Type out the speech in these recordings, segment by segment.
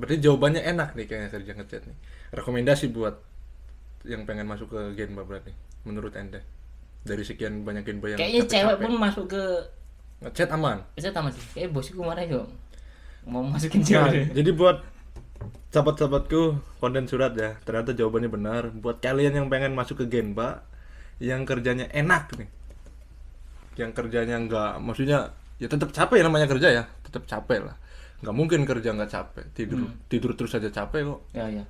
Berarti jawabannya enak nih kayaknya kerja ngechat nih. Rekomendasi buat yang pengen masuk ke Genba berarti menurut ente. Dari sekian banyak Genba yang Kayaknya cewek capek-capek. pun masuk ke Ngechat aman. saya tamat sih. Kayak bosku kemarin juga mau masukin Nah, cewek. jadi buat sahabat-sahabatku konten surat ya, ternyata jawabannya benar. Buat kalian yang pengen masuk ke Genba, yang kerjanya enak nih, yang kerjanya nggak, maksudnya ya tetap capek ya, namanya kerja ya, tetap capek lah. Nggak mungkin kerja nggak capek, tidur tidur terus aja capek kok. Ya ya.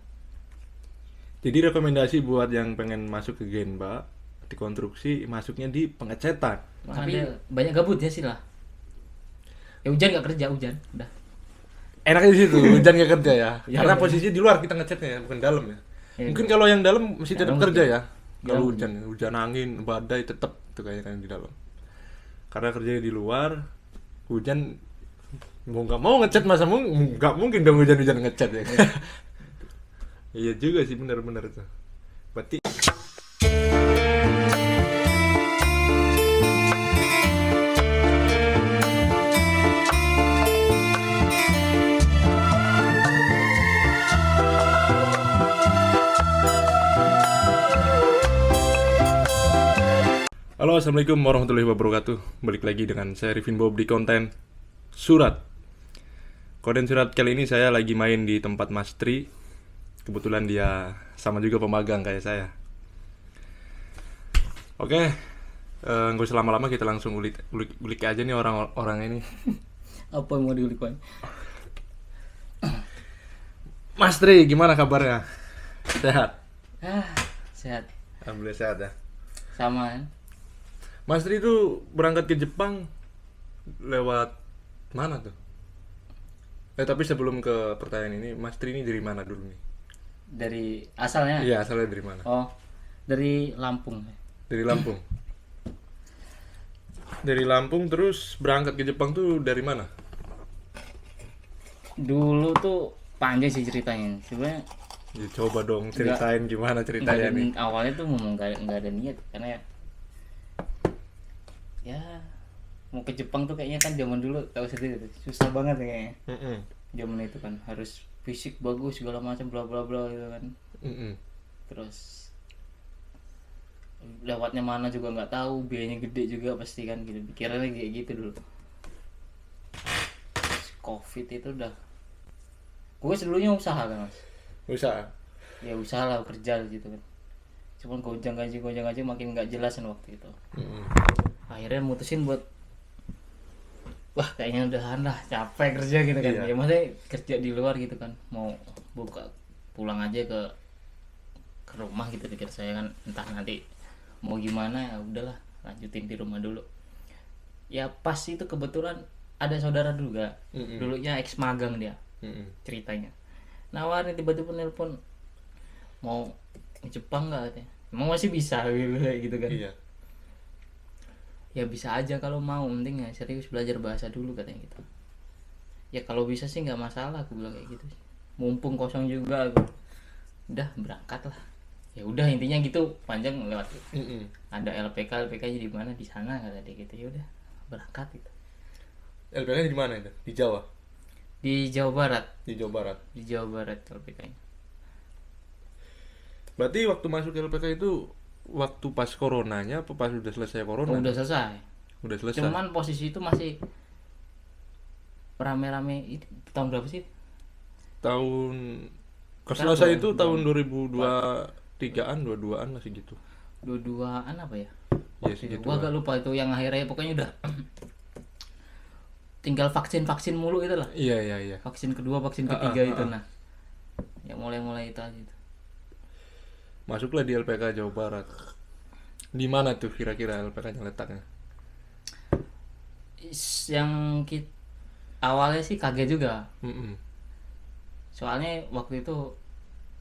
Jadi rekomendasi buat yang pengen masuk ke Genba di konstruksi, masuknya di pengecetan. Tapi banyak gabut ya sih lah. Ya hujan nggak kerja hujan, udah. Enaknya di situ, hujan nggak kerja ya, Ya, karena ya. posisinya di luar kita ngecatnya ya, bukan dalam ya. Ya, Mungkin ya. kalau yang dalam mesti tetap Dalam kerja kerja. ya. Kalau Dalam hujan, hujan angin, badai tetap tuh kayaknya kan di dalam. Karena kerjanya di luar, hujan mau nggak mau ngecat masa nggak mungkin dong hujan-hujan ngecat ya. Iya juga sih, benar-benar tuh. Berarti halo, assalamualaikum warahmatullahi wabarakatuh. Balik lagi dengan saya Rifin Bob di konten surat. Konten surat kali ini saya lagi main di tempat Mas Tri. Kebetulan dia sama juga pemagang kayak saya. Oke, nggak usah lama-lama, kita langsung ulik aja nih orang-orang ini. Apa yang mau diulik Pak? Mas Tri, gimana kabarnya? Sehat? Sehat. Alhamdulillah sehat ya. Sama kan? Mas Tri itu berangkat ke Jepang lewat mana tuh? Tapi sebelum ke pertanyaan ini, Mas Tri ini dari mana dulu nih? Dari asalnya. Iya, asalnya dari mana? Oh, dari Lampung. Dari Lampung. Dari Lampung terus berangkat ke Jepang tuh dari mana? Dulu tuh panjang sih ceritanya. Sebenarnya Ya, coba dong ceritain gimana nggak ceritanya ada, nih. awalnya tuh memang nggak ada niat karena ya mau ke Jepang tuh kayaknya kan zaman dulu tahu sendiri tuh, susah banget ya kayaknya. Mm-mm. Zaman itu kan harus fisik bagus segala macam bla bla bla gitu kan. Mm-mm. Terus lewatnya mana juga nggak tahu, biayanya gede juga pasti kan gitu, pikirannya kayak gitu dulu. Terus COVID itu udah, gue sebelumnya usaha kan mas, Usaha. ya usaha lah kerja gitu kan, cuman gonjang gaji makin nggak jelas kan waktu itu. Mm-mm. Akhirnya mutusin buat wah kayaknya udahan lah, capek kerja gitu kan. Iya. Ya maksudnya kerja di luar gitu kan, mau buka pulang aja ke rumah gitu pikir saya kan, entah nanti mau gimana, ya udahlah lanjutin di rumah dulu. Ya pas itu kebetulan ada saudara juga, Mm-mm. dulunya ex magang dia Mm-mm. ceritanya, nawarin tiba-tiba nelpon mau ke Jepang nggak katanya, emang masih bisa gitu kan. Iya. Ya bisa aja kalau mau, penting ya serius belajar bahasa dulu katanya gitu. Ya kalau bisa sih nggak masalah, aku bilang kayak gitu, mumpung kosong juga aku. Udah berangkat lah, ya udah intinya gitu, panjang lewat Mm-mm. ada LPK nya di mana di sana kata dia gitu. Ya udah berangkat gitu. LPK di mana itu? Di Jawa. Di Jawa Barat, Di Jawa Barat. di Jawa Barat LPK nya. Berarti waktu masuk LPK itu waktu pas coronanya apa pas udah selesai corona? Oh, udah selesai, Udah selesai. cuman posisi itu masih rame-rame. Itu tahun berapa sih? Tahun pas Sekarang selesai dua- itu dua- tahun 2023-an, 22-an masih gitu. dua-duaan apa ya, Iya waktu itu segitu. gua agak lupa itu yang akhirnya pokoknya udah tinggal vaksin mulu itu lah, Iya, iya, iya. vaksin kedua vaksin ketiga itu. Nah ya mulai itu aja itu. Masuklah di LPK Jawa Barat. Di mana tuh kira-kira LPK-nya letaknya? Yang awalnya sih kaget juga, Mm-mm. soalnya waktu itu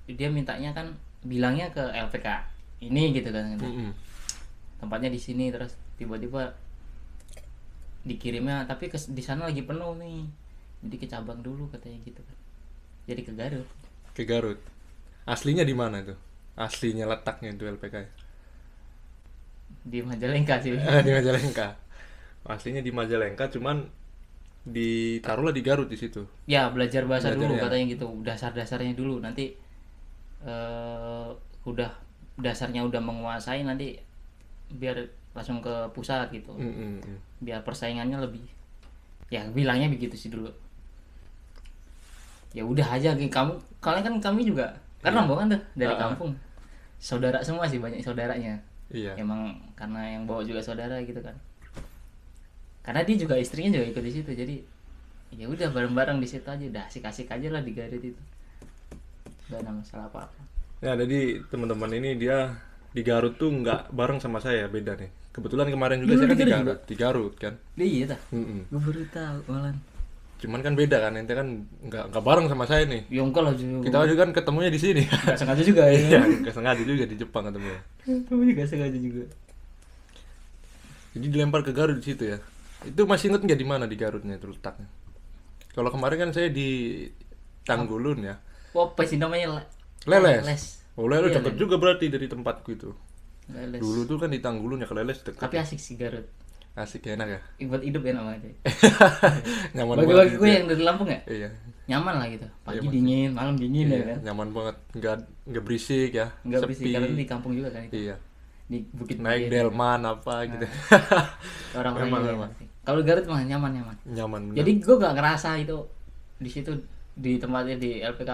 dia mintanya kan, bilangnya ke LPK ini gitu kan, Mm-mm. tempatnya di sini, terus tiba-tiba dikirimnya tapi di sana lagi penuh nih, jadi ke cabang dulu katanya gitu kan, jadi ke Garut. Ke Garut. Aslinya di mana tuh? Aslinya letaknya itu LPK. Di Majalengka sih. Di Majalengka. Aslinya di Majalengka, cuman ditaruhlah di Garut di situ. Ya belajar bahasa Belajar, dulu ya. katanya gitu, dasar-dasarnya dulu, nanti udah dasarnya udah menguasai, nanti biar langsung ke pusat gitu, biar persaingannya lebih, ya bilangnya begitu sih dulu. Ya udah aja kamu, kalian kan kami juga kan Iya. rombongan tuh dari Ah, ah. kampung, saudara semua sih, banyak saudaranya. Iya. Emang karena yang bawa juga saudara gitu kan, karena dia juga istrinya juga ikut di situ, jadi ya udah bareng-bareng di situ aja, udah asik-asik aja lah di Garut itu, gak ada masalah apa-apa. Ya, jadi teman-teman ini dia di Garut tuh nggak bareng sama saya, beda nih. Kebetulan kemarin juga Dulu saya di kan di Garut Garut, di Garut kan. Iya dah, Mm-mm. gue baru tahu malah. Cuman kan beda kan, ente kan nggak bareng sama saya nih. Ya enggak lah juga, Kita juga kan ketemunya di sini. nggak sengaja juga ya. Iya, nggak sengaja juga di Jepang ketemunya. Kamu juga sengaja juga. Jadi dilempar ke Garut di situ ya. Itu masih inget nggak di mana di Garutnya itu letaknya? Kalau kemarin kan saya di Tanggulun ya. Oh, apa sih namanya? Leles. Les. Oh, Leles Iya, deket Les. juga berarti dari tempatku itu. Leles. Dulu tuh kan di Tanggulun ya, ke Leles deket. Tapi asik sih Garut. Asik ya, enak ya. Buat hidup enak banget. Nyaman Bagi-bagi banget gue gitu ya. yang dari Lampung ya, Iya. nyaman lah gitu. Pagi Iya, Mas. dingin, malam dingin ya Iya, kan. nyaman banget, nggak berisik ya, Enggak berisik, sepi. karena di kampung juga kan itu. Iya, Di bukit naik delman apa gitu. orang-orang Memang, juga memang. enak sih. Kalau Garut mah nyaman. Nyaman bener. Jadi gue gak ngerasa itu di situ, di tempatnya di LPK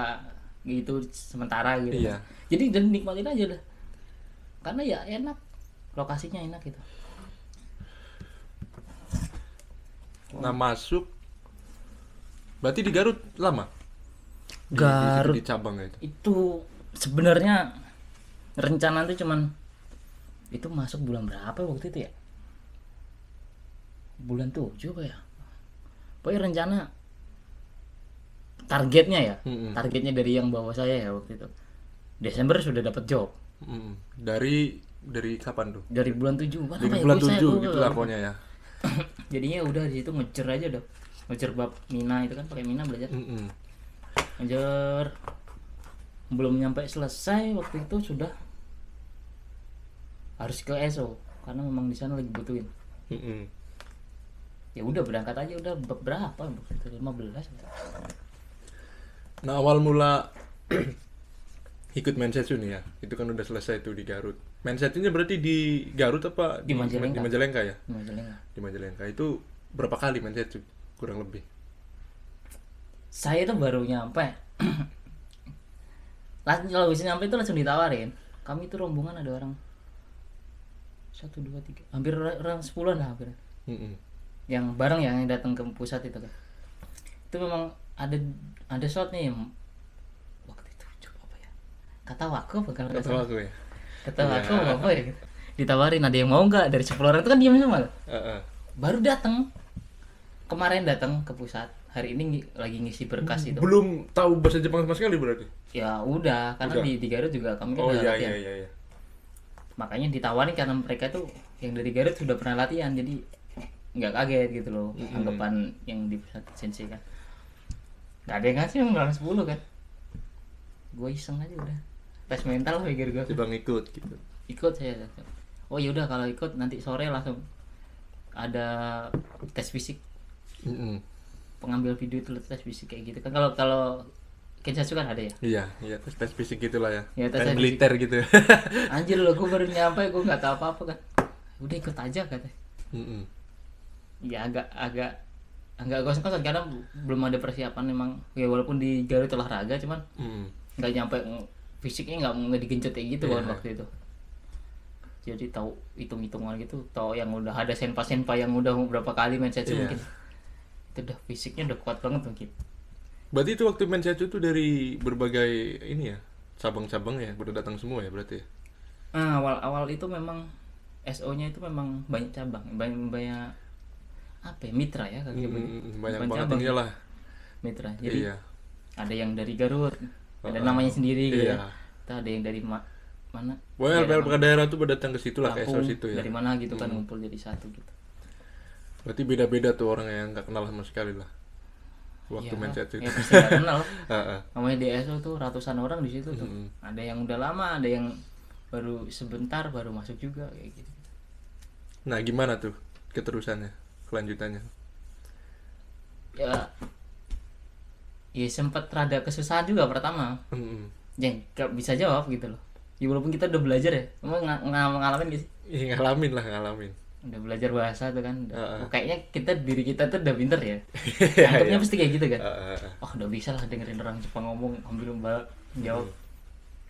gitu sementara gitu. Iya. Jadi dan nikmatin aja dah. Karena ya enak, lokasinya enak gitu. Nah, masuk berarti di Garut lama? Garut di cabang itu. itu sebenarnya rencana tuh cuman itu masuk bulan berapa waktu itu ya? Bulan 7 apa ya? Pokoknya rencana targetnya ya. Mm-mm. Targetnya dari yang bawa saya ya waktu itu. Desember sudah dapat job. Dari kapan tuh? Dari bulan 7 kan Dari apa ya? bulan Gue- saya- 7 gue- gitu lah pokoknya ya. Jadinya udah di situ ngejar aja udah. Ngejar bab Mina itu kan, pakai Mina belajar. Mm-mm. Ngejar belum nyampe selesai waktu itu sudah harus ke ESO karena memang di sana lagi butuhin. Mm-mm. Ya udah berangkat aja, udah bab berapa waktu itu, 15. Nah, awal mula ikut Mensetsu nih ya, itu kan udah selesai tuh di Garut. Mensetsunya berarti di Garut apa Di Majalengka. Di Majalengka ya? Di Majalengka. Di Majalengka itu berapa kali Mensetsu kurang lebih? Saya tuh baru nyampe. Langsung kalau bisa nyampe itu langsung ditawarin. Kami itu rombongan ada orang 1, 2, 3, hampir orang 10-an lah hampir. Mm-mm. Yang bareng ya, yang datang ke pusat itu kan. Itu memang ada slot nih waktu itu, coba apa ya? Kata Wako apa kalau nggak Kata salah? aku ya. Kata Wako apa ya? Ditawarin ada yang mau nggak, dari 10 orang itu kan diam semua. Heeh. Baru datang. Kemarin datang ke pusat. Hari ini lagi ngisi berkas itu. Belum tahu bahasa Jepang sama sekali berarti. Ya udah, karena Udah. di Garut juga kami kan Oh udah iya latihan. iya. Makanya ditawarin karena mereka tuh yang dari Garut sudah pernah latihan, jadi nggak kaget gitu loh. Anggapan yang di pusat sensei kan. Nggak ada yang ngasih, yang orang 10 kan. Gue iseng aja udah. Tes mental pikir gue. Coba ngikut gitu. Ikut saya. Oh ya udah, kalau ikut nanti sore langsung ada tes fisik. Mm-mm. Pengambil video itu tes fisik kayak gitu kan. Kalau Kensatsu kan ada ya. Iya, tes fisik gitulah ya. Iya, tes Kayak fisik. militer gitu. Anjir loh, gue baru nyampe, gue nggak tahu apa-apa kan. Udah ikut aja katanya. Mm-mm. Ya agak kosong-kosong karena belum ada persiapan memang. Ya walaupun di Garut olahraga cuman Mm-mm. nggak nyampe, fisiknya nggak digenjot kayak gitu Iya. kan waktu itu. Jadi tahu hitung-hitungan gitu, tahu yang udah ada senpa yang udah berapa kali main setsu Iya. mungkin. Itu udah fisiknya udah kuat banget mungkin. Berarti itu waktu Mensetsu tuh dari berbagai ini ya, cabang-cabang ya, udah datang semua ya berarti ya? Nah, awal itu memang SO-nya itu memang banyak cabang, banyak apa ya, mitra ya kali Banyak Bukan banget cabang, inilah. mitra. Jadi Iya. ada yang dari Garut, ada namanya sendiri gitu. Iya. Ya. Kita ada yang dari mana? Pokoknya Daerah LPLK daerah tuh berdatang ke situ lah, ke Lampung, SO situ ya. dari mana gitu kan, ngumpul jadi satu gitu. Berarti beda-beda tuh orang yang nggak kenal sama sekali lah. Waktu Ya, Mensetsu ya itu. pasti nggak kenal. Heeh. Namanya di SO tuh ratusan orang di situ tuh. Ada yang udah lama, ada yang baru sebentar baru masuk juga kayak gitu. Nah, gimana tuh keterusannya, kelanjutannya? ya sempat rada kesusahan juga pertama, yang gak bisa jawab gitu loh. Ya walaupun kita udah belajar ya, emang ngalamin gitu sih. Iya, ngalamin lah, ngalamin. Udah belajar bahasa tuh kan, Heeh. kayaknya diri kita tuh udah pinter ya. Iya, Anggapnya iya. pasti kayak gitu kan. Heeh. Oh udah bisa lah dengerin orang Jepang ngomong ambil mbak jawab.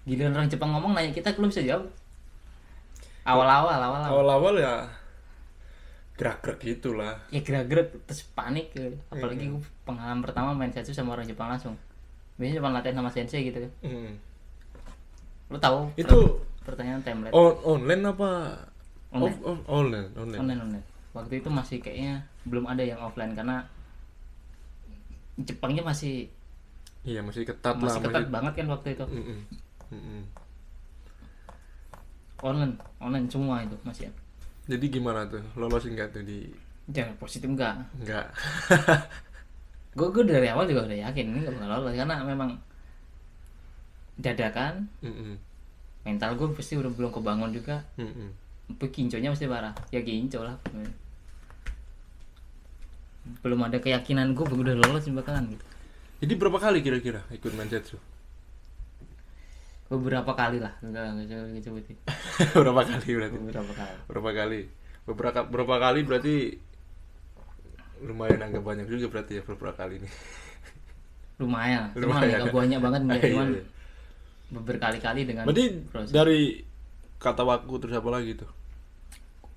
Giliran orang Jepang ngomong nanya kita belum bisa jawab. Awal-awal Awal-awal ya gerak-gerak gitulah. ya gerak-gerak terus panik gitu. Apalagi gue pengalaman pertama main setsu sama orang Jepang langsung. Biasanya cuma latihan sama sensei gitu kan. Lu tahu Itu pertanyaan template online apa online. online Online. Waktu itu masih kayaknya belum ada yang offline karena Jepangnya masih iya masih ketat lah, ketat banget kan waktu itu. Mm-mm. Mm-mm. Online semua itu masih. Jadi gimana tuh, lolos enggak tuh di Jangan positif enggak. enggak? Gue dari awal juga udah yakin ini gak bakal lolos karena memang dadakan, Mm-mm. mental gue pasti udah belum kebangun juga. Mm-mm. Kinconya mesti parah ya, kinco lah. Belum ada keyakinan gue udah lolos bakalan gitu. Jadi berapa kali kira-kira ikut Mansetsu? Beberapa kali lah, enggak sebutin. Berapa kali berarti? Beberapa kali. Berapa kali berarti lumayan agak banyak juga berarti ya beberapa kali nih. Lumayan, cuman Lumayan. nggak banyak banget enggak, Iya, cuman iya. beberkali-kali dengan Berarti proses. dari kata waku terus apa lagi tuh?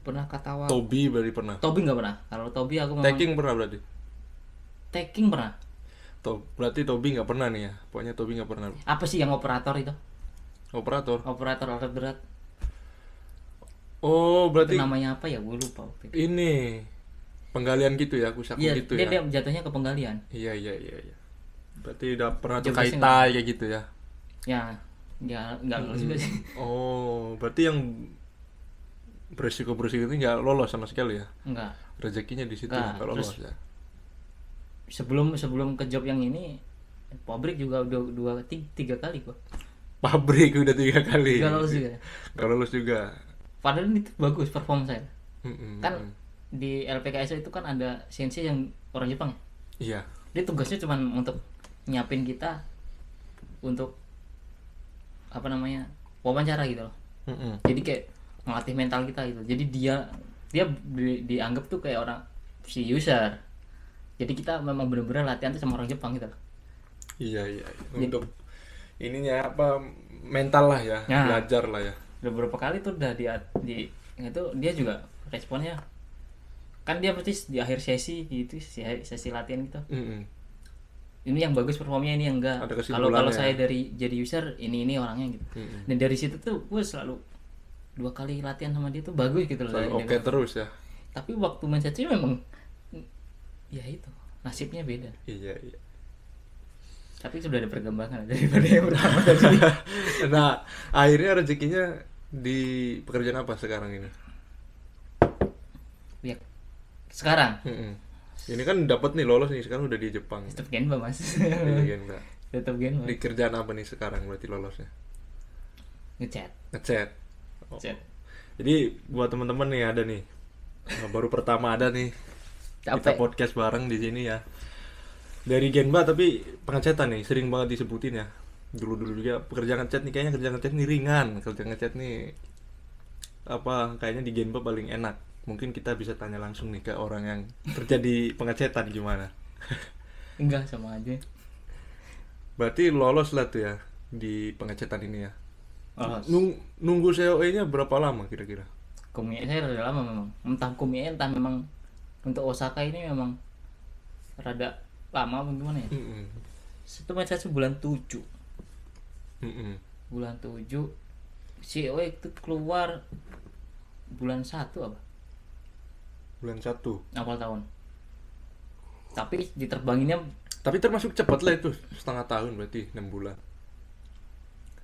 Pernah katawa. Tobi berarti pernah. Tobi nggak pernah. Kalau Tobi aku memang Taking pernah berarti. taking pernah. Berarti Tobi nggak pernah nih ya. Pokoknya Tobi nggak pernah. Apa sih yang operator itu? Operator. Operator alat berat. Oh, Itu berarti namanya apa ya? Gue lupa waktu itu. ini penggalian gitu ya, kusaku Iya, gitu dia ya. jatuhnya ke penggalian. Iya. Berarti udah pernah tuh Jobdesknya kaitai kayak gitu ya. Ya nggak lolos juga sih. Oh, berarti yang berisiko ini nggak lolos sama sekali ya. Enggak. Rezekinya di situ Nggak, nggak lolos terus- ya. Sebelum ke job yang ini, pabrik juga udah 3 kali kok. Pabrik udah 3 kali. Nggak lolos juga. Nggak lolos juga. Padahal itu bagus perform saya. Mm-mm. Kan di LPKSO itu kan ada sensei yang orang Jepang. Iya. Dia tugasnya cuma untuk nyiapin kita untuk apa namanya, wawancara gitu loh. Mm-mm. Jadi kayak melatih mental kita gitu. Jadi dia dianggap tuh kayak orang si user. Jadi kita memang benar-benar latihan tuh sama orang Jepang gitu loh. Iya. Untuk ininya apa mental lah ya, Ya. belajar lah ya. Beberapa kali tuh udah di itu dia juga responnya kan dia pasti di akhir sesi gitu, sesi latihan gitu. Mm-mm. Ini yang bagus performnya, ini yang enggak. Ada Kalau kesimpulannya saya ya. jadi user ini orangnya gitu. Mm-mm. Dan dari situ tuh gue selalu 2 kali latihan sama dia tuh bagus gitu loh. Selalu oke terus ya. Tapi waktu main setnya memang ya itu nasibnya beda. Iya. Tapi sudah ada perkembangan daripada yang pertama tadi. Nah, akhirnya rezekinya di pekerjaan apa sekarang ini? Ya, sekarang Mm-mm. Ini kan dapat nih, lolos nih, sekarang udah di Jepang. tetap Genba mas. Iya, Genba. Tetap Genba. Di kerjaan apa nih sekarang berarti lolosnya? Ngechat. Ngechat. Oh. Chat. Jadi buat teman-teman nih ada nih, baru pertama ada nih kita Capek. podcast bareng di sini ya. Dari Genba tapi pengecetan nih sering banget disebutin ya. Dulu juga pekerjaan ngechat nih, kayaknya kerja ngechat nih ringan, kerja ngechat nih apa kayaknya di Genba paling enak. Mungkin kita bisa tanya langsung nih ke orang yang kerja di pengecetan gimana. Enggak, sama aja. Berarti lolos lah tuh ya di pengecetan ini ya. Oh, Nunggu COE-nya berapa lama kira-kira? Kumie saya udah lama memang. Entah kumie entah memang untuk Osaka ini memang rada lama apa gimana ya. Mm-mm. Itu main saya bulan 7. Mm-mm. Bulan 7 COE itu keluar bulan 1 apa? Bulan 1. Awal tahun. Tapi diterbanginnya Tapi termasuk cepat lah itu, setengah tahun berarti 6 bulan.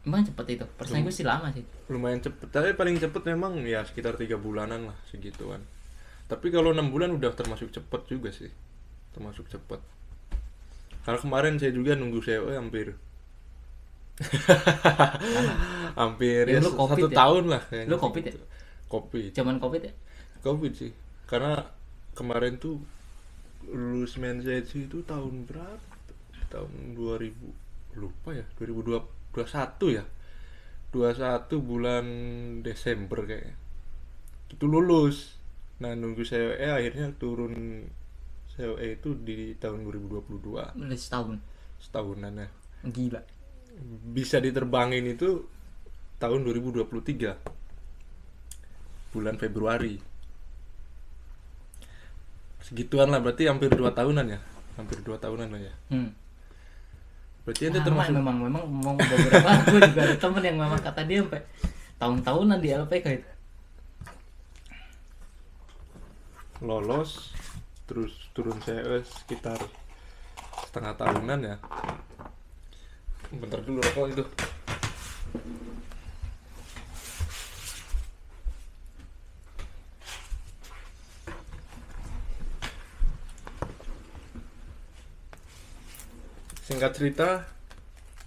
emang cepet itu. Perasaan gue sih lama sih. Lumayan cepet, tapi paling cepet memang ya sekitar 3 bulanan lah segituan. Tapi kalau 6 bulan udah termasuk cepet juga sih, termasuk cepet. Karena kemarin saya juga nunggu COE hampir hampir Ya, ya, lu COVID 1 ya? tahun lah kayaknya. Lu COVID ya? Covid. Zaman Covid ya? Covid sih, karena kemarin tuh lulus Mensei itu tahun berapa? Tahun 2000, lupa ya, 2021 ya. 21 bulan Desember kayaknya. Itu lulus. Nah, nunggu COE akhirnya turun COE itu di tahun 2022. Udah setahun. Setahunan ya. Gila. Bisa diterbangin itu tahun 2023 bulan Februari. Segituan lah, berarti hampir 2 tahunan ya. Hampir 2 tahunan lah ya. Berarti ente Lama termasuk memang mau beberapa gue juga ada temen yang memang kata dia sampai tahun-tahunan di LPK itu. lolos terus turun COE sekitar setengah tahunan ya. Bentar dulu rokok itu. Singkat cerita,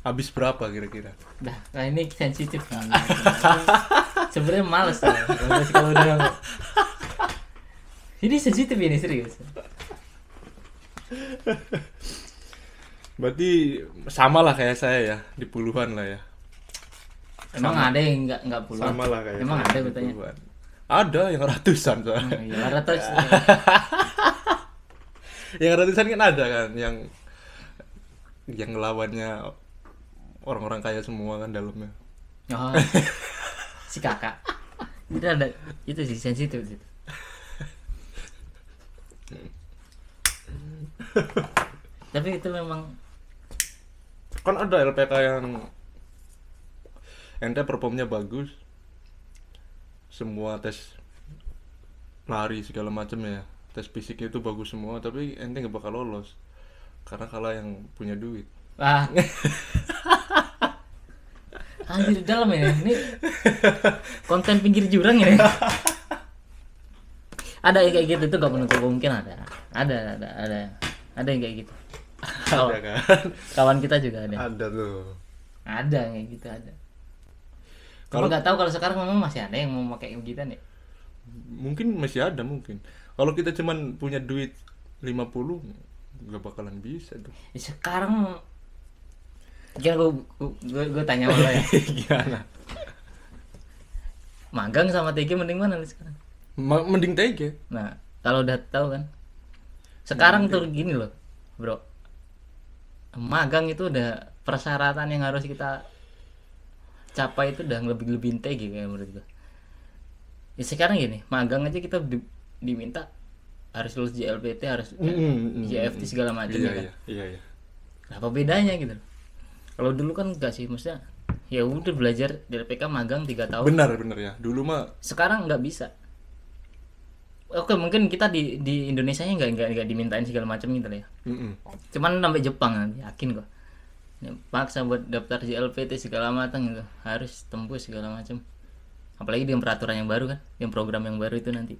habis berapa kira-kira? Nah ini sensitif kan. Sebenarnya males ya. Kalau udah ini sensitif ini serius. Berarti sama lah kayak saya ya, di puluhan lah ya. Emang Sama. ada yang nggak puluhan? Sama lah kayak Emang saya ada di betulnya? puluhan. Ada yang ratusan soalnya. Iya, rata Yang ratusan kan ada kan, yang ngelawannya orang-orang kaya semua kan dalamnya. oh, si kakak. Itu ada itu sih sensitif sih. Tapi itu memang Kan ada LPK yang ente performnya bagus, semua tes lari segala macam ya, tes fisiknya itu bagus semua, tapi ente nggak bakal lolos karena kalah yang punya duit. ah anjir dalam ya ini konten pinggir jurang ini. Ada yang kayak gitu tuh gak menutup kemungkinan ada yang kayak gitu. Ada kan? Kawan kita juga ada. Ada tuh. Ada yang kayak gitu ada. Kalau Kalau nggak tahu kalau sekarang memang masih ada yang mau pakai begitu nih. mungkin masih ada mungkin. Kalau kita cuman punya duit 50 nggak bakalan bisa tuh. Sekarang ya gue tanya sama lo ya. Gimana? Magang sama TG mending mana nih sekarang? Mending TG. Nah, kalau udah tahu kan. Sekarang tuh gini loh, Bro. Magang itu udah persyaratan yang harus kita capai itu udah lebih TG kayak menurut gue. Ya sekarang gini, magang aja kita diminta harus lulus JLPT, harus JFT segala macam ya kan. Iya. Nah, apa bedanya gitu? Kalau dulu kan enggak sih, maksudnya ya udah belajar di LPK magang 3 tahun. Benar ya. Dulu mah Sekarang nggak bisa. Oke, mungkin kita di Indonesianya nggak dimintain segala macam gitu lah ya. Cuman sampai Jepang nanti yakin kok. Ya, paksa buat daftar JLPT segala macam gitu, harus tembus segala macam. Apalagi dengan peraturan yang baru kan, yang program yang baru itu nanti.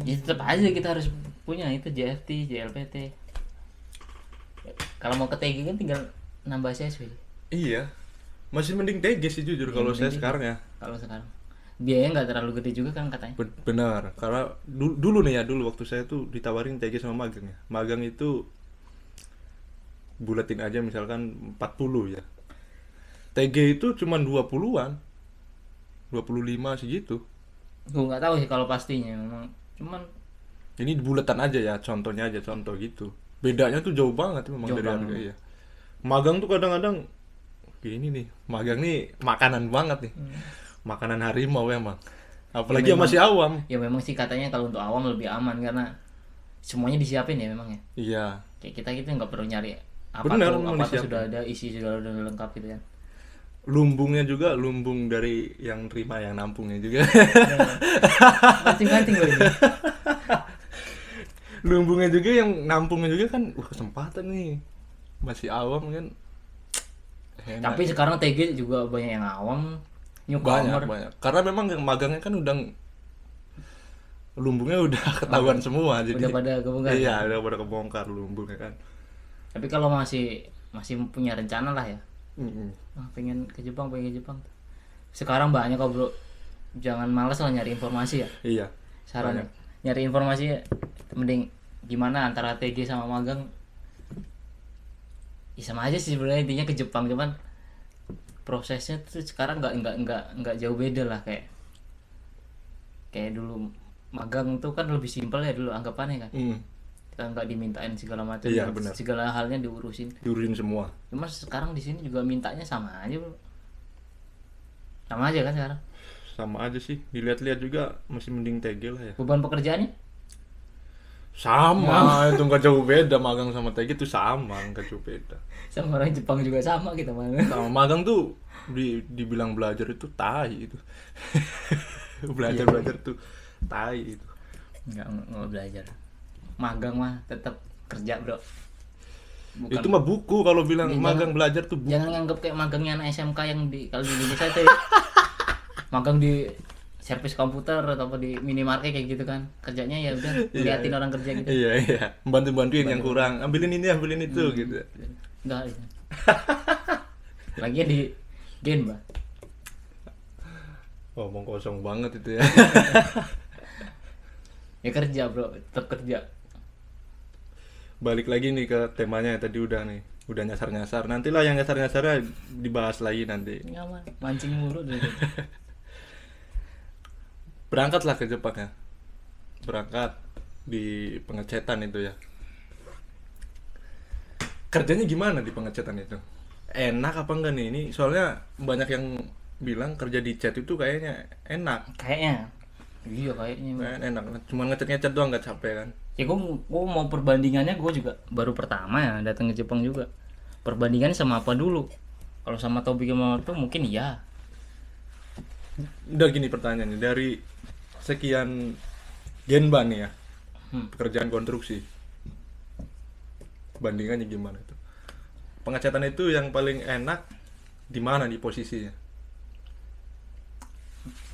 Ya tetap aja kita harus punya itu JFT, JLPT. Kalau mau ke TG kan tinggal nambah CSW. iya. Masih mending TG sih jujur kalau saya sekarang ya. Kalau sekarang biayanya nggak terlalu gede juga kan katanya. Benar, karena dulu nih ya, dulu waktu saya tuh ditawarin TG sama magang ya. Magang itu bulatin aja misalkan 40 ya. TG itu cuma 20-an. 25 segitu. Gue nggak tahu sih kalau pastinya memang. Cuman Ini bulatan aja ya, contohnya aja contoh gitu. Bedanya tuh jauh banget memang Jauh dari banget. harga ya. Magang tuh kadang-kadang gini nih, magang nih makanan banget nih. Makanan harimau emang. Apalagi yang memang. masih awam. Ya memang sih katanya kalau untuk awam lebih aman karena semuanya disiapin ya memang ya. Iya. Kayak kita gitu nggak perlu nyari apa Bener, tuh, memang apa tuh disiapin. sudah ada isi segala udah lengkap gitu kan. Lumbungnya juga lumbung dari yang terima yang nampungnya juga. Banting-banting loh ini. Lumbungnya juga yang nampungnya juga kan, wah kesempatan nih. Masih awam kan. Enak. Tapi sekarang TG juga banyak yang awam, newcomer. banyak. Karena memang yang magangnya kan udah lumbungnya udah ketahuan semua jadi. Udah pada kebongkar. Iya, udah pada kebongkar lumbungnya kan. Tapi kalau masih punya rencana lah ya. Mm-mm. Pengen ke Jepang. Sekarang banyak kok bro. Jangan malas lah nyari informasi ya. Iya. Saran. Banyak. nyari informasi mending gimana antara TG sama magang. Ya sama aja sih sebenarnya, intinya ke Jepang, cuman prosesnya tuh sekarang nggak jauh beda lah. Kayak dulu magang tuh kan lebih simpel ya dulu anggapannya kan, kita nggak dimintain segala macam, Iya, benar. segala halnya diurusin. Diurusin semua. Cuma sekarang di sini juga mintanya sama aja bro, sama aja kan sekarang. Sama aja sih, dilihat-lihat juga masih mending TG lah ya. Beban pekerjaannya Sama, itu nggak jauh beda, magang sama TG itu sama, nggak jauh beda. sama orang Jepang juga sama kita magang. Sama magang tuh dibilang belajar itu tai itu. Belajar tuh tai itu. Nggak belajar, magang mah tetap kerja bro. Bukan, Itu mah buku kalau bilang Ya, magang belajar tuh buku. jangan nganggap kayak magangnya anak SMK yang di kalau di Indonesia itu ya. Magang di servis komputer atau di minimarket kayak gitu kan, kerjanya ya udah liatin orang kerja gitu. Iya, bantuin yang kurang, ambilin ini ambilin itu gitu. Enggak itu. Lagi di Genba. Ngomong kosong banget itu ya. Ya kerja bro, tetap kerja. Balik lagi nih ke temanya yang tadi udah nyasar-nyasar. Nantilah yang nyasar-nyasarnya dibahas lagi nanti. Nyaman, mancing mulu dulu. Berangkatlah ke Jepang ya. Berangkat di pengecetan itu ya. Kerjanya gimana di pengecetan itu? Enak apa enggak nih? Ini soalnya banyak yang bilang kerja di cet itu kayaknya enak. Kayaknya. Iya kayaknya. Kayaknya enak. Cuma ngecet-ngecet doang nggak capek kan? Ya gue mau perbandingannya, gue juga baru pertama ya datang ke Jepang juga. Perbandingannya sama apa dulu? Kalau sama Tobi sama itu mungkin iya. Udah gini pertanyaannya, dari sekian genba nih ya, pekerjaan konstruksi, bandingannya gimana itu? Pengecatan itu yang paling enak di mana nih posisinya?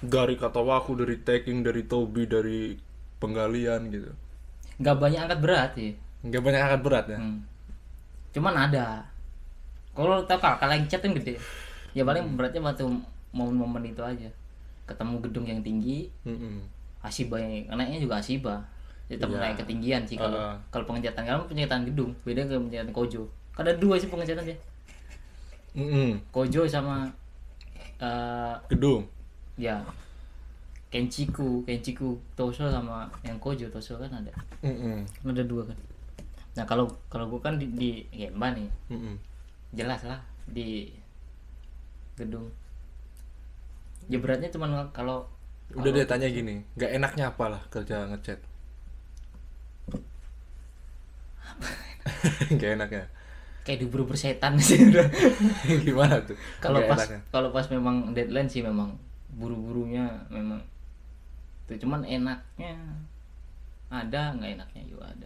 Dari kata waku, dari tagging, dari tobi, dari penggalian gitu. Nggak banyak angkat berat sih. Nggak banyak angkat berat ya? Cuman ada. Kalau tau kalau yang cat kan gede. Ya paling beratnya waktu momen-momen itu aja. Ketemu gedung yang tinggi, Asiba yang anaknya juga Asiba. Tetap Iya. naik ketinggian sih kalau pengecatan. Kalau pengecatan gedung beda ke pengecatan Kojo. Kan ada dua sih pengecatan dia. Kojo sama Gedung. ya Kenchiku Toso sama yang Kojo Toso kan ada. Kan ada dua kan. Nah kalau gue kan di Genba nih, jelas lah di gedung. Ya beratnya cuman kalau Udah deh tanya gini, nggak enaknya apalah kerja ngecat? Nggak enaknya? kayak diburu setan sih udah. Gimana tuh? Kalau Nggak pas enaknya? memang deadline sih memang buru-burunya memang tuh, cuman enaknya ada, nggak enaknya juga ada.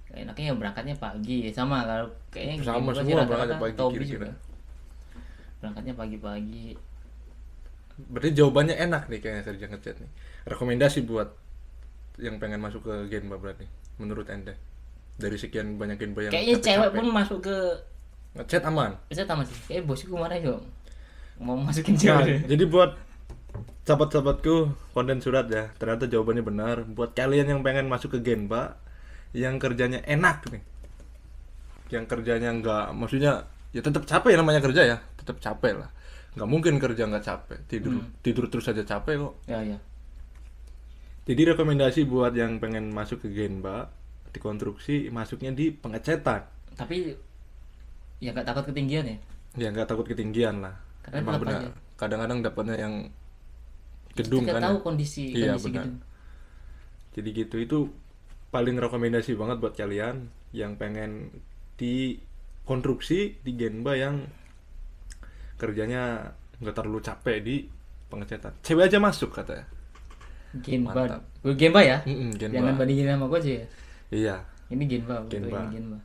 Nggak enaknya ya berangkatnya pagi ya, sama kalau kayaknya Sama gitu semua sih, rata-rata berangkatnya pagi Tobi kira-kira. juga berangkatnya pagi-pagi. Berarti jawabannya enak nih kayaknya kerja ngecat nih. Rekomendasi buat yang pengen masuk ke Genba berarti menurut Anda. Dari sekian banyak Genba yang Kayaknya cewek capek-capek. pun masuk ke Ngecat aman. saya tamat sih. Kayak bosku kemarin juga mau masukin Nah, cewek. jadi buat sahabat-sahabatku konten surat ya, ternyata jawabannya benar. Buat kalian yang pengen masuk ke Genba, yang kerjanya enak nih, yang kerjanya nggak, maksudnya ya tetap capek ya, namanya kerja ya, tetap capek lah. Nggak mungkin kerja nggak capek, tidur terus aja capek kok. Ya. Jadi rekomendasi buat yang pengen masuk ke Genba di konstruksi, masuknya di pengecetan. Tapi ya nggak takut ketinggian ya. Ya nggak takut ketinggian lah. Karena Emang tetap benar. aja. Kadang-kadang dapatnya yang gedung Kita kan. tahu ya. kondisi Iya, kondisi benar. gedung. Jadi gitu, itu paling rekomendasi banget buat kalian yang pengen di konstruksi di Genba yang kerjanya nggak terlalu capek di pengecetan. Cewek aja masuk katanya. Genba. Mantap. Gue Genba ya. Genba. Jangan bandingin sama gue aja ya. Iya, Ini Genba, betul, Genba. ini Genba.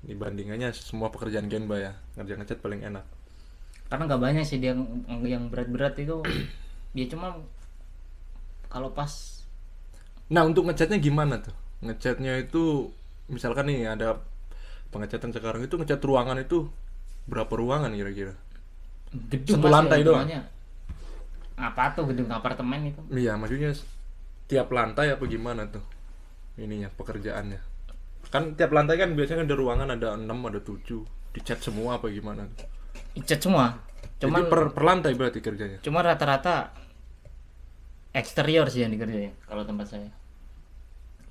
dibandingannya semua pekerjaan Genba ya, ngerjain ngecat paling enak. Karena nggak banyak sih dia yang berat-berat itu. Dia cuma kalau pas Nah, untuk ngecatnya gimana tuh? Ngecatnya itu misalkan nih ada pengecatan sekarang itu ngecat ruangan itu berapa ruangan kira-kira? gedung Satu Mas, lantai ya, doang? hitungannya. Apa tuh gedung apartemen itu? Iya, maksudnya tiap lantai apa gimana tuh ininya pekerjaannya? Kan tiap lantai kan biasanya ada ruangan ada 6 ada 7 dicat semua apa gimana tuh? Cat semua. Jadi Cuman per lantai berarti kerjanya. cuma rata-rata eksterior sih yang dikerjain kalau tempat saya.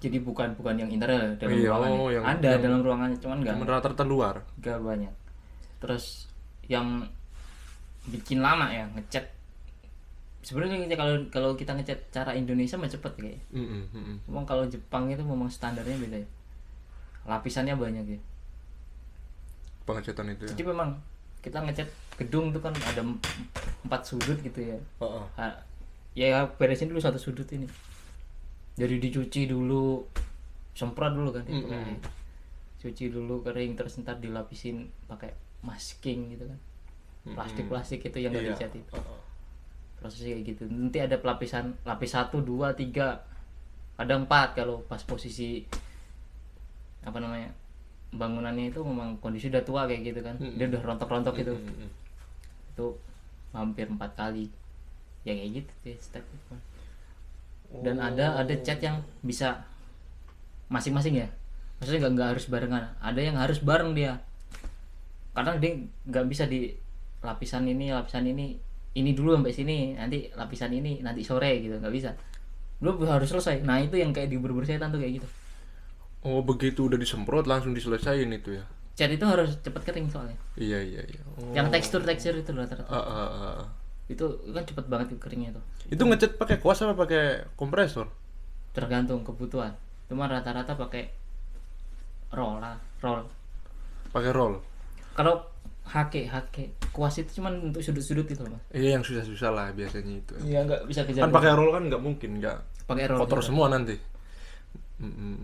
Jadi bukan yang interior dalam Iya, ruangan. oh, yang- Ada yang- dalam ruangannya cuman Cuma rata-rata luar. nggak banyak. Terus yang bikin lama ya ngecat. Sebenarnya kalau kita ngecat cara Indonesia mah cepet kayak. Cuma kalau Jepang itu memang standarnya beda ya. Lapisannya banyak ya. Pengecatan itu ya. Jadi memang kita ngecat gedung itu kan ada 4 sudut gitu ya. Heeh. Ya beresin dulu satu sudut ini. Jadi dicuci dulu, semprot dulu kan. Cuci dulu kering terus ntar dilapisin pakai masking gitu kan. Plastik itu yang nggak Iya. dicat itu. Prosesnya kayak gitu. Nanti ada lapis 1, 2, 3, kadang 4 kalau pas posisi apa namanya bangunannya itu memang kondisi udah tua kayak gitu kan. Dia udah rontok-rontok gitu. Itu hampir 4 kali. Ya kayak gitu sih step itu. Dan ada cat yang bisa masing-masing ya. Maksudnya nggak harus barengan. Ada yang harus bareng dia. Kadang dia nggak bisa di lapisan ini dulu sampai sini, nanti lapisan ini nanti sore gitu, nggak bisa. Lu harus selesai. Nah itu yang kayak di Berburu Setan tuh kayak gitu. Oh begitu udah disemprot langsung diselesain itu ya. Cat itu harus cepet kering soalnya. Iya. Oh. Yang tekstur itu rata-rata. Ah. Itu kan cepet banget keringnya tuh. Itu ngecat pakai kuas apa pakai kompresor? Tergantung kebutuhan. Cuma rata-rata pakai roll. Pakai roll. Kalau hake kuas itu cuma untuk sudut-sudut itu loh, Mas. Iya yang susah-susah lah biasanya itu. Iya nggak bisa kejar. Kan pakai roll kan nggak mungkin, nggak pakai roll. kotor juga. semua nanti.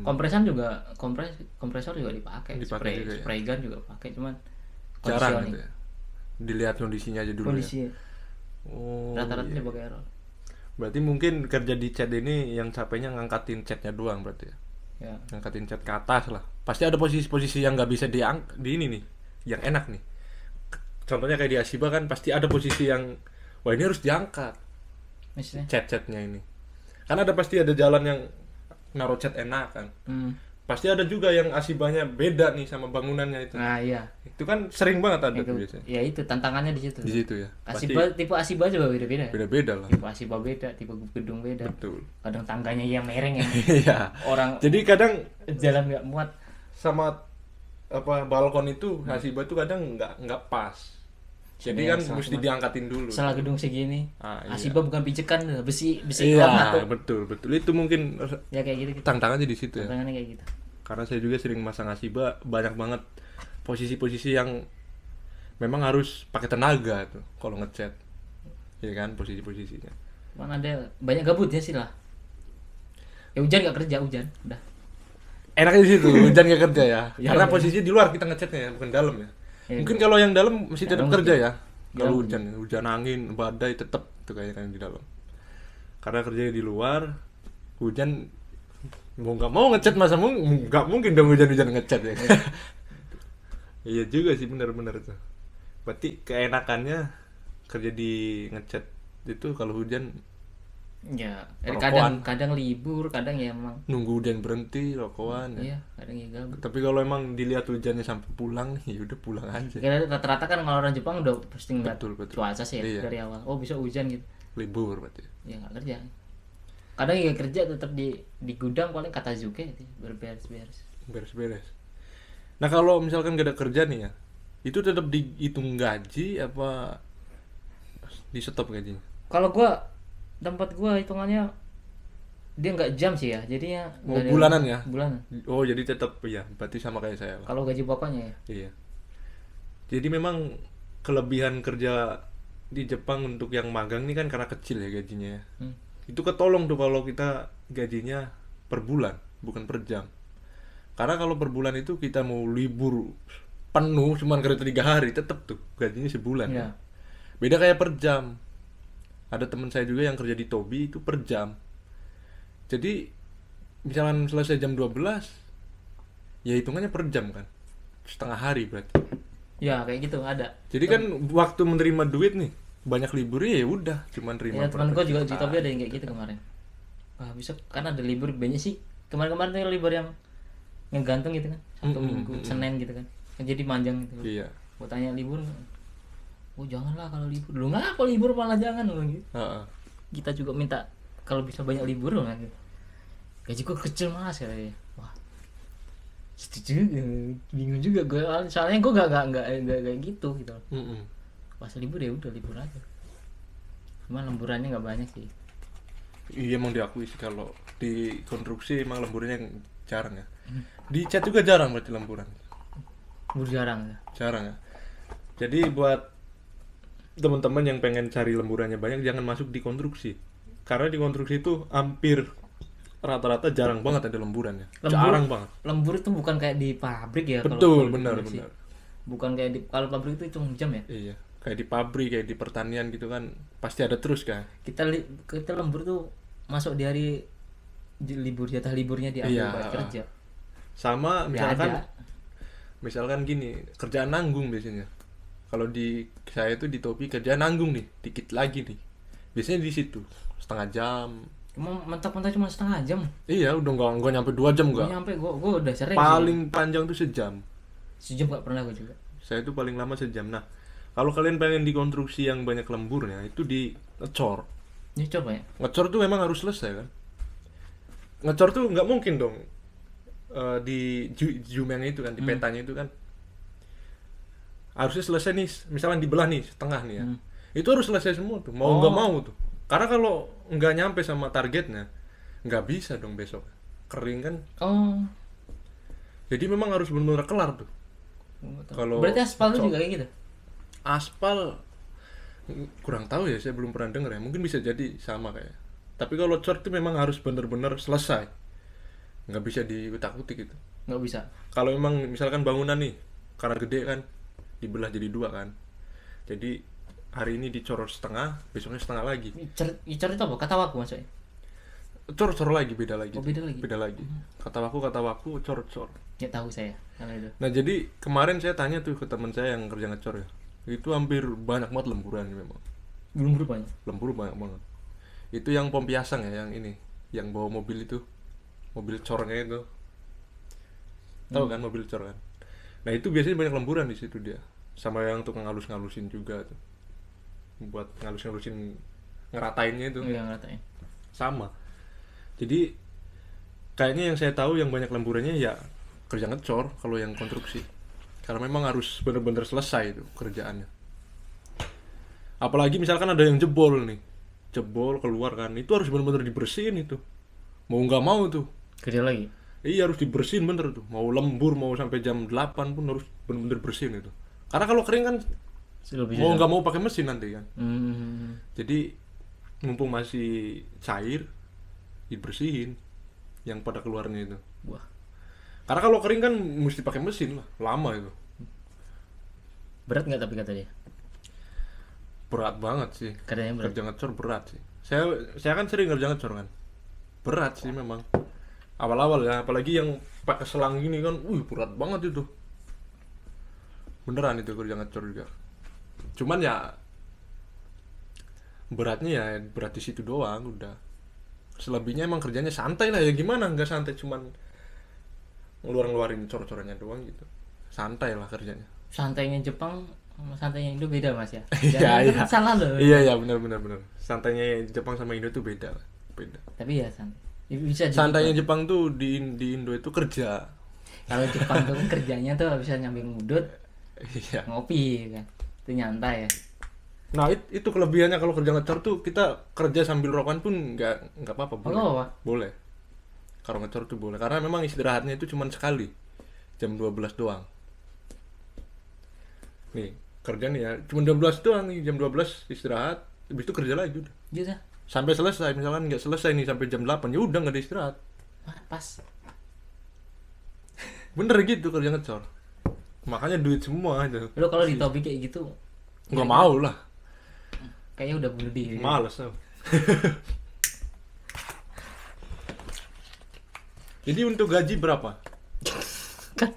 Kompresan juga kompresor juga dipakai. Dipakai juga ya. Spray gun juga pakai, cuman Jarang conditioning. gitu ya. Dilihat kondisinya aja dulu Kondisi ya. Oh. rata-rata iya. dia pakai roll. Berarti mungkin kerja di cat ini yang capeknya ngangkatin catnya doang berarti ya. Ya. Ngangkatin cat ke atas lah. Pasti ada posisi-posisi yang nggak bisa di ini nih, yang enak nih. Contohnya kayak di Asiba kan pasti ada posisi yang wah ini harus diangkat Maksudnya? cat-catnya ini. Karena pasti ada jalan yang naruh cat enak kan. Pasti ada juga yang Asibanya beda nih sama bangunannya itu. Nah iya. Itu kan sering banget ada Itu, tuh biasanya. ya itu tantangannya di situ. Di situ ya. Pasti Tipe Asiba juga beda-beda. beda-beda lah. Tipe Asiba beda, tipe gedung beda. Betul. Kadang tangganya yang mereng ya. Iya. Orang Jadi kadang jalan nggak muat. sama apa balkon itu Asiba tuh kadang nggak pas. Jadi Iya, kan salah mesti banget. diangkatin dulu. Salah gedung segini. Iya. Asiba bukan pijekan, besi Iya, kuat betul. Itu mungkin ya kayak gitu. tantangannya di situ ya. Tantangannya kayak gitu. Karena saya juga sering masang Asiba, banyak banget posisi-posisi yang memang harus pakai tenaga tuh kalau ngecat. Iya kan posisi-posisinya. Cuman ada banyak gabutnya sih lah. Ya hujan nggak kerja hujan, udah. Enaknya di situ, hujan gak kerja ya. Iya, Karena iya. posisi di luar kita ngecatnya ya, bukan dalam ya. Iya, Mungkin kalau yang dalam mesti tetap Dalam kerja mesti. ya. Kalau Dalam. hujan angin, badai tetap tuh kayaknya kan di dalam. Karena kerjanya di luar, hujan mau nggak mau ngecat masa nggak mungkin dong hujan-hujan ngecat ya. Iya juga sih benar-benar tuh. Berarti keenakannya kerja di ngecat itu kalau hujan Ya, Rokokan. kadang libur, kadang ya emang. nunggu hujan berhenti rokokan ya. Iya, kadang ya gabut. Tapi kalau emang dilihat hujannya sampai pulang nih, ya udah pulang aja. Karena rata-rata kan kalau orang Jepang udah pasti ngeliat Betul. cuaca sih ya Iya. dari awal. Oh bisa hujan gitu. Libur berarti. Ya nggak kerja. Kadang ya kerja tetap di gudang paling kata Zuke berberes-beres. Beres-beres. Nah kalau misalkan gak ada kerja nih ya, itu tetap dihitung gaji apa di stop gajinya? Kalau tempat gua hitungannya dia nggak jam sih ya, jadinya Oh, nggak ada- bulanan ya? Bulanan. Oh jadi tetap ya, berarti sama kayak saya lah. Kalau gaji pokoknya ya. Iya. Jadi memang kelebihan kerja di Jepang untuk yang magang ini kan karena kecil ya gajinya ya. Itu ketolong tuh kalau kita gajinya per bulan, bukan per jam. Karena kalau per bulan itu kita mau libur penuh cuman kerja 3 hari tetap tuh gajinya sebulan. Iya. Ya. Beda kayak per jam. Ada teman saya juga yang kerja di Tobi itu per jam. Jadi misalkan selesai jam 12 ya hitungannya per jam kan. Setengah hari berarti. Ya kayak gitu ada. Jadi kan waktu menerima duit nih banyak libur ya udah cuman terima Ya teman berapa gua juga di juta. Tobi ada yang kayak gitu kemarin. wah bisa kan ada libur banyak sih. Kemarin-kemarin tuh libur yang ngegantung gitu kan, Sabtu Minggu Senin gitu kan, jadi panjang gitu. Iya. Gua tanya libur, oh janganlah kalau libur. Lu nggak kalau libur malah jangan lu gitu. Heeh. Kita juga minta kalau bisa banyak libur loh kan. Gaji gua kecil mas katanya. Wah setuju, bingung juga gue soalnya gue gak kayak gitu gitu. Pas libur ya udah libur aja. Cuma lemburannya nggak banyak sih. Iya emang diakui sih kalau di konstruksi emang lemburannya jarang ya. Di cat juga jarang berarti lemburan. Libur jarang ya. Jarang ya. Jadi buat teman-teman yang pengen cari lemburannya banyak jangan masuk di konstruksi. Karena di konstruksi itu hampir rata-rata jarang banget ada lemburannya. Jarang banget. Lembur itu bukan kayak di pabrik ya. Betul, kalau benar sih. benar. Bukan kayak di kalau pabrik itu cuma jam ya. Iya, kayak di pabrik, kayak di pertanian gitu kan pasti ada terus kan. Kita lembur tuh masuk di hari libur, jatah liburnya diambil Iya. buat kerja. Sama Nggak ada. misalkan gini, kerjaan nanggung biasanya. Kalau di saya tuh di Topi kerjaan nanggung nih, dikit lagi nih. Biasanya di situ, setengah jam. Cuma mentok-mentok cuma setengah jam. Iya, udah nggak nyampe 2 jam Gue nggak. nyampe gue udah sering Paling panjang tuh sejam. sih. Sejam gak pernah gue juga. Saya tuh paling lama sejam. Nah, kalau kalian pengen di konstruksi yang banyak lemburnya, itu di ngecor. Ini coba ya. Ngecor tuh memang harus selesai kan. Ngecor tuh nggak mungkin dong di zoom-nya itu kan, di petanya itu kan harusnya selesai nih, misalnya dibelah nih setengah nih ya. Itu harus selesai semua tuh, mau nggak mau tuh. Karena kalau nggak nyampe sama targetnya, nggak bisa dong besok. Kering kan. Oh. Jadi memang harus benar-benar kelar tuh. Kalau Berarti aspal tuh juga kayak gitu. aspal kurang tahu ya, saya belum pernah dengar ya. Mungkin bisa jadi sama kayak. Tapi kalau cor itu memang harus benar-benar selesai. Nggak bisa diutak-utik gitu. Nggak bisa. Kalau memang misalkan bangunan nih, karena gede kan, dibelah jadi 2 kan. Jadi hari ini dicor setengah, besoknya setengah lagi. Icor itu apa? Kata waku maksudnya. Cor lagi, beda lagi. Oh, beda lagi. Beda lagi. Kata waku, cor. Ya tahu saya kalau itu. Nah jadi kemarin saya tanya tuh ke teman saya yang kerja ngecor ya. Itu hampir banyak banget lemburan memang. Belum berubahnya. Lembur banyak banget. Itu yang pompiasang ya, yang ini, yang bawa mobil itu, mobil cornya itu. Tahu kan mobil cor kan? Nah itu biasanya banyak lemburan di situ dia. Sama yang tukang ngalus-ngalusin juga tuh. Buat ngalus-ngalusin ngeratainnya itu. Iya ngatain. Sama. Jadi kayaknya yang saya tahu yang banyak lemburannya ya kerja ngecor kalau yang konstruksi. Karena memang harus benar-benar selesai itu kerjaannya. Apalagi misalkan ada yang jebol nih. Jebol keluar kan, itu harus benar-benar dibersihin itu. Mau nggak mau tuh. Kerja lagi. Iya harus dibersihin bener tuh. Mau lembur mau sampai jam 8 pun harus benar-benar bersihin itu. Karena kalau kering kan mau nggak mau pakai mesin nanti kan. Jadi mumpung masih cair dibersihin yang pada keluarnya itu. Wah. Karena kalau kering kan mesti pakai mesin lah, lama itu. Berat nggak tapi kata dia? Berat banget sih. Katanya berat. Kerja ngecor berat sih. Saya kan sering kerja ngecor kan. Berat sih memang. Awal-awal ya, apalagi yang pakai selang gini kan, berat banget itu. Beneran itu kerja ngecor juga. Cuman ya beratnya ya berat di situ doang udah. Selebihnya emang kerjanya santai lah ya, gimana nggak santai, cuman ngeluarin cor-corannya doang gitu. Santai lah kerjanya. Santainya Jepang sama santainya Indo beda mas ya. Iya, Jangan iya. salah loh. Iya benar. Santainya Jepang sama Indo tuh beda. Tapi ya santai. Bisa Santainya Jepang tuh di Indo itu kerja. Kalau Jepang tuh kan kerjanya tuh bisa nyampe ngudut, Iya. ngopi kan. Itu nyantai ya. Nah itu kelebihannya kalau kerja ngecor tuh, kita kerja sambil rokokan pun nggak apa-apa. Boleh. Nggak apa-apa? Boleh. Kalau ngecor tuh boleh. Karena memang istirahatnya itu cuma sekali, jam 12 doang. Nih kerja nih ya, cuma 12 doang nih, jam 12 istirahat, habis itu kerja lagi udah. Gitu. Sampai selesai, misalkan nggak selesai nih sampai jam 8, ya udah nggak ada istirahat. Pas. Bener gitu kerja ngecor. Makanya duit semua itu. Lo kalau di topik kayak gitu Nggak mau lah. kayaknya udah bunuh diri. Males tau. Jadi untuk gaji berapa? Kan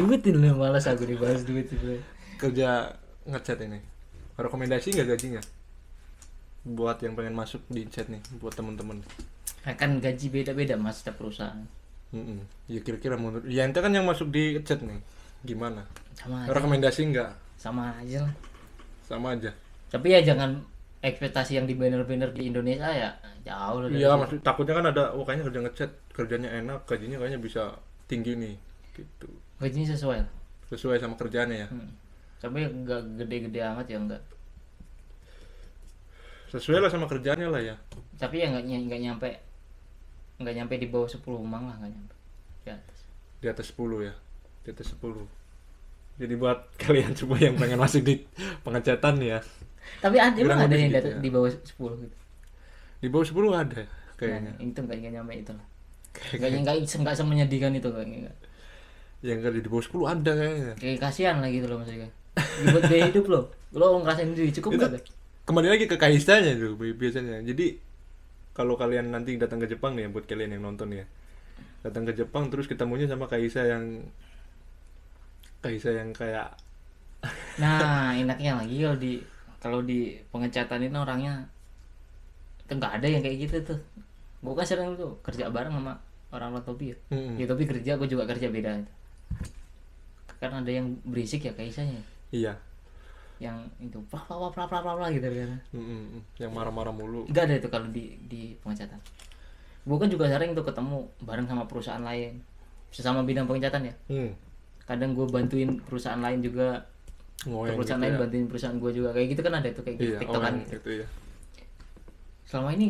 duit ini malas aku dibahas duit itu. Kerja ngecat ini. Rekomendasi nggak gajinya? Buat yang pengen masuk di chat nih, buat temen-temen. Akan gaji beda-beda mas setiap perusahaan. Ya kira-kira menurut ya ente kan yang masuk di chat nih, gimana? Sama aja, Rekomendasi nggak? sama aja lah. Sama aja. Tapi ya jangan ekspektasi yang di banner-banner di Indonesia ya jauh lah dari Iya, situ. maksud takutnya kan ada, oh kayaknya kerja ngechat, kerjanya enak, gajinya kayaknya bisa tinggi nih, gitu. Gajinya sesuai lah. Sesuai sama kerjaannya ya. Tapi nggak gede-gede amat ya enggak. Sesuai lah sama kerjaannya lah ya. Tapi ya nggak nyampe di bawah 10 emang lah, nggak nyampe di atas. Di atas 10 ya. Di atas 10. Jadi buat kalian semua yang pengen masuk di pengecatan ya. Tapi ada emang Kurang ada lebih yang segitu ya. di bawah 10 gitu. Di bawah 10 ada kayaknya. Nah, itu nggak nyampe itu lah. Nggak semenyedihkan itu kayaknya. Nggak. Yang kali di bawah 10 ada kayaknya. Kayak kasihan lah gitu loh maksudnya. Buat gaya hidup lo ngerasain diri cukup Itu nggak tuh? kembali lagi ke kaisanya tuh biasanya. Jadi kalau kalian nanti datang ke Jepang nih, buat kalian yang nonton ya, datang ke Jepang terus ketemunya sama Kaisa yang kayak Nah enaknya lagi kalau di pengecatan ini orangnya itu nggak ada yang kayak gitu tuh. Gue kan sering tuh kerja bareng sama orang Topi ya. mm-mm. Ya Topi kerja, gue juga kerja beda itu. Kan ada yang berisik ya kaisanya, Iya. yang itu plah gitu kan. Yang marah-marah mulu. Nggak ada itu kalau di pengecatan. Gue kan juga sering tuh ketemu bareng sama perusahaan lain sesama bidang pengecatan ya. Kadang gue bantuin perusahaan lain juga, Ngoyang perusahaan gitu lain ya. bantuin perusahaan gue juga, kayak gitu kan ada tuh kayak gitu Iya, tiktokan orang gitu. gitu ya. Selama ini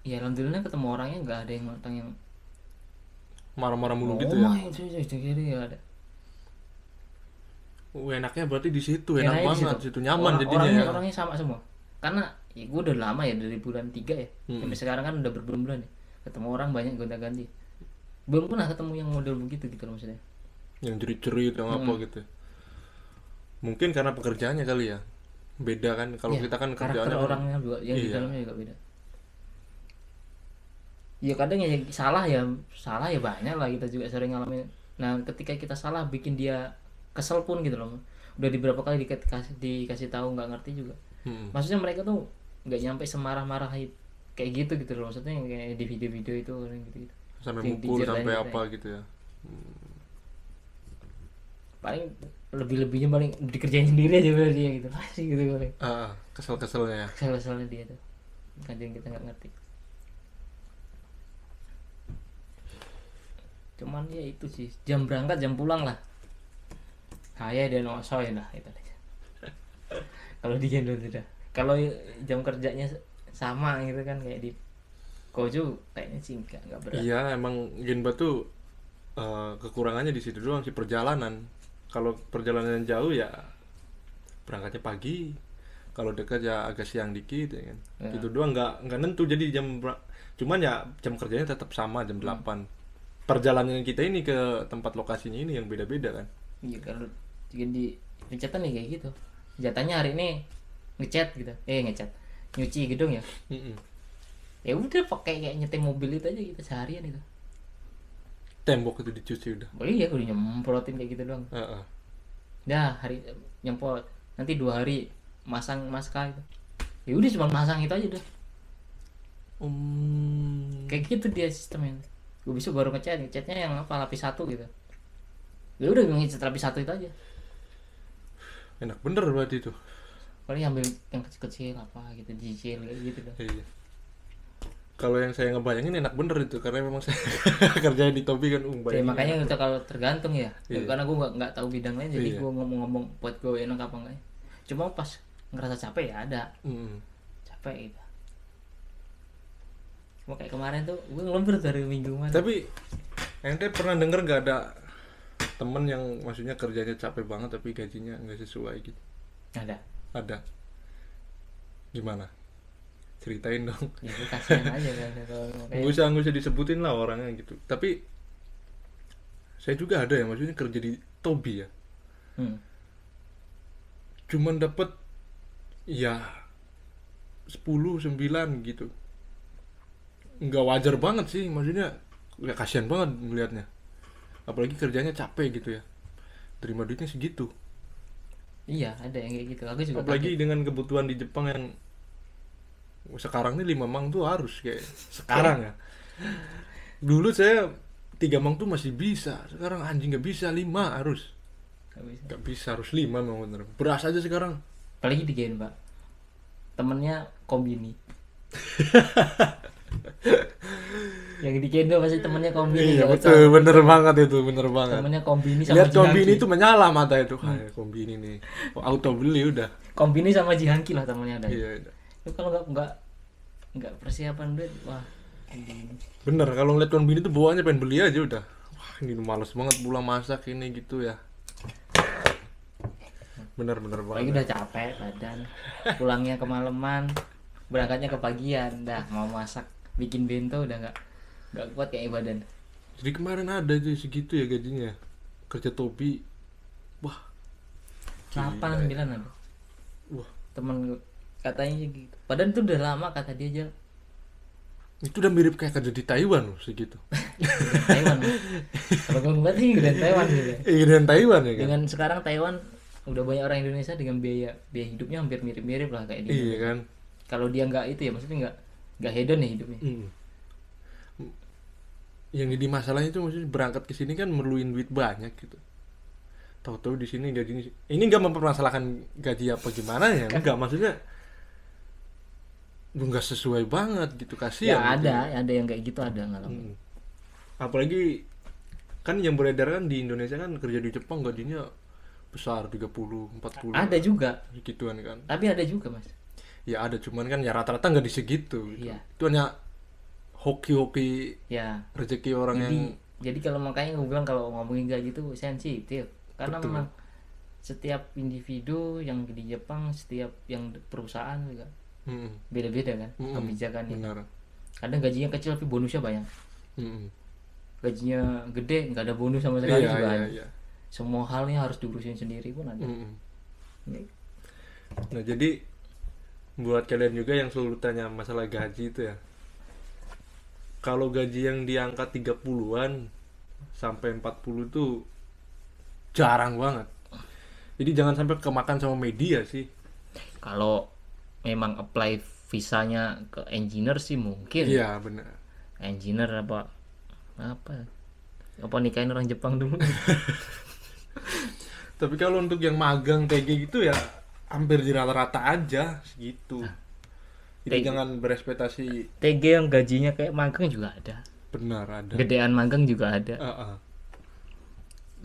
ya alhamdulillah ketemu orangnya nggak ada yang orang yang Marah-marah mulu gitu oh ya. itu gitu ya ada. Enaknya berarti di situ, enak Enaknya di banget, situ. situ nyaman jadinya Orangnya ya. orangnya sama semua. Karena ya gue udah lama ya dari bulan 3 ya. Sampai sekarang kan udah berbulan-bulan ya. Ketemu orang banyak gonta-ganti. Belum pernah ketemu yang model begitu gitu loh maksudnya. Yang cerit-cerit yang apa gitu. Mungkin karena pekerjaannya kali ya. Beda kan kalau Ya, kita kan karakter kerjaannya kan, orangnya juga yang di iya. dalamnya juga beda. Ya kadang ya salah ya banyak lah, kita juga sering ngalamin. Nah ketika kita salah bikin dia kesel pun gitu loh. Udah di beberapa kali dikasih tahu nggak ngerti juga. Maksudnya mereka tuh nggak nyampe semarah-marah kayak gitu loh, maksudnya yang kayak di video-video itu orang gitu. Sampai Di- mukul diceritain sampai gitu apa gitu ya. Paling lebih-lebihnya paling dikerjain sendiri aja udah dia gitu sih gitu paling. Kesel-keselnya ya. Kesel-keselnya dia tuh kadang kita nggak ngerti. Cuman ya itu sih, jam berangkat jam pulang lah kayak dan osoy lah itu. Kalau di Indo tidak, kalau jam kerjanya sama gitu kan kayak di Kojo kayaknya sih nggak berat. Iya, emang Genba tuh kekurangannya di situ doang sih, perjalanan. Kalau perjalanan jauh ya berangkatnya pagi. Kalau dekat ya agak siang dikit ya kan. Ya. Gitu doang, nggak nentu jadi cuman ya jam kerjanya tetap sama jam 8. Perjalanan kita ini ke tempat lokasinya ini yang beda-beda kan. Iya kalau di pencatan nih kayak gitu, jatahnya hari ini ngecat gitu, nyuci gedung ya. Ya udah pakai kayak nyeting mobil itu aja kita seharian itu. Tembok itu dicuci udah. Oh iya udah nyemprotin kayak gitu doang. Dah hari nyemprot, nanti 2 hari masang masker itu. Ya udah cuma masang itu aja udah. Kayak gitu dia sistemnya. Gue bisa baru ngecatnya yang apa lapis 1 gitu. Ya udah ngecat lapis 1 itu aja. Enak bener berarti itu. Paling ambil yang kecil-kecil apa gitu, dicicil kayak gitu dah. Iya. Kalau yang saya ngebayangin enak bener itu karena memang saya kerjain di Tobi kan Ya, bayangin makanya enak. itu kalau tergantung ya. Iya. Karena gue nggak tahu bidang lain, jadi Iya. gue ngomong-ngomong buat gue enak apa enggak. Cuma pas ngerasa capek ya ada. Capek gitu. Cuma kayak kemarin tuh gue ngelembur dari minggu mana. Tapi ente pernah denger gak ada temen yang maksudnya kerjanya capek banget tapi gajinya nggak sesuai gitu? Ada. Gimana? Ceritain dong. Ya gue kasihan aja kan kalau Nggak usah disebutin lah orangnya gitu. Tapi saya juga ada ya, maksudnya kerja di Tobi ya. Cuman dapat ya 10, 9 gitu. Nggak wajar banget sih, maksudnya ya kasihan banget melihatnya. Apalagi kerjanya capek gitu ya. Terima duitnya segitu. Iya ada yang kayak gitu. Aku juga Apalagi kaget. dengan kebutuhan di Jepang yang Sekarang nih 5 mang tuh harus kayak sekarang ya. Dulu saya 3 mang tuh masih bisa, sekarang anjing nggak bisa, 5 harus. Nggak bisa. Nggak bisa, harus 5 memang bener. Beras aja sekarang. Apalagi di Gen Pak, temennya kombini. Yang di Kendo pasti temennya kombini. Iya nggak betul, tahu. bener banget itu, bener banget. Temennya kombini sama Lihat kombini Jihanki. itu menyala mata itu. Kombini nih. Auto beli udah. Kombini sama Jihanki lah temennya ada. Iya. Itu kalau nggak persiapan duit, wah kombini. Bener, kalau ngeliat kombini tuh bawaannya pengen beli aja udah. Wah, ini males banget pulang masak ini gitu ya. Bener Apalagi banget. udah capek badan, pulangnya kemalaman, berangkatnya kepagian, dah mau masak, bikin bento udah nggak kuat kayak badan. Jadi kemarin ada itu segitu ya gajinya. Kerja topi. Wah, 8 9 ada. wah. Temen gue katanya sih gitu. Padahal itu udah lama kata dia aja. Itu udah mirip kayak kerja di Taiwan loh segitu. Taiwan. Kalau gue ngeliat sih dan Taiwan gitu. Iya, dan Taiwan ya kan. Dengan sekarang Taiwan udah banyak orang Indonesia dengan biaya hidupnya hampir mirip-mirip lah kayak di Iya Indonesia. kan. Kalau dia nggak itu ya maksudnya nggak hedon ya hidupnya. Yang jadi masalahnya itu maksudnya berangkat ke sini kan merluin duit banyak gitu. Tahu-tahu di sini gajinya ini nggak mempermasalahkan gaji apa gimana ya, enggak maksudnya nggak sesuai banget gitu, Ya kasihan gitu. ada yang kayak gitu ada ngalamin. Apalagi kan yang beredar kan di Indonesia kan kerja di Jepang gajinya besar 30 40 Ada juga, gituan kan. tapi ada juga mas. Ya ada, cuman kan ya rata-rata nggak di segitu gitu. Iya. Itu hanya hoki-hoki Ya rezeki orang yang jadi kalau makanya gue bilang kalau ngomongin gaji itu sensitif karena Betul. memang setiap individu yang di Jepang, setiap yang perusahaan juga Mm-mm. beda-beda kan kebijakannya. Benar. Kadang gajinya kecil tapi bonusnya banyak. Mm-mm. Gajinya gede nggak ada bonus sama sekali Iya, juga iya, ada. iya. Semua halnya harus diurusin sendiri pun ada. Mm-mm. Ini Nah jadi buat kalian juga yang selalu tanya masalah gaji itu ya, kalau gaji yang di angka 30-an sampai 40 tuh jarang banget. Jadi jangan sampai kemakan sama media sih. kalau memang apply visanya ke engineer sih mungkin. Iya benar. Engineer apa nikahin orang Jepang dulu. Tapi kalau untuk yang magang TG gitu ya hampir di rata-rata aja segitu. Jadi TG. jangan berekspektasi. TG yang gajinya kayak magang juga ada. Benar ada. Gedean magang juga ada.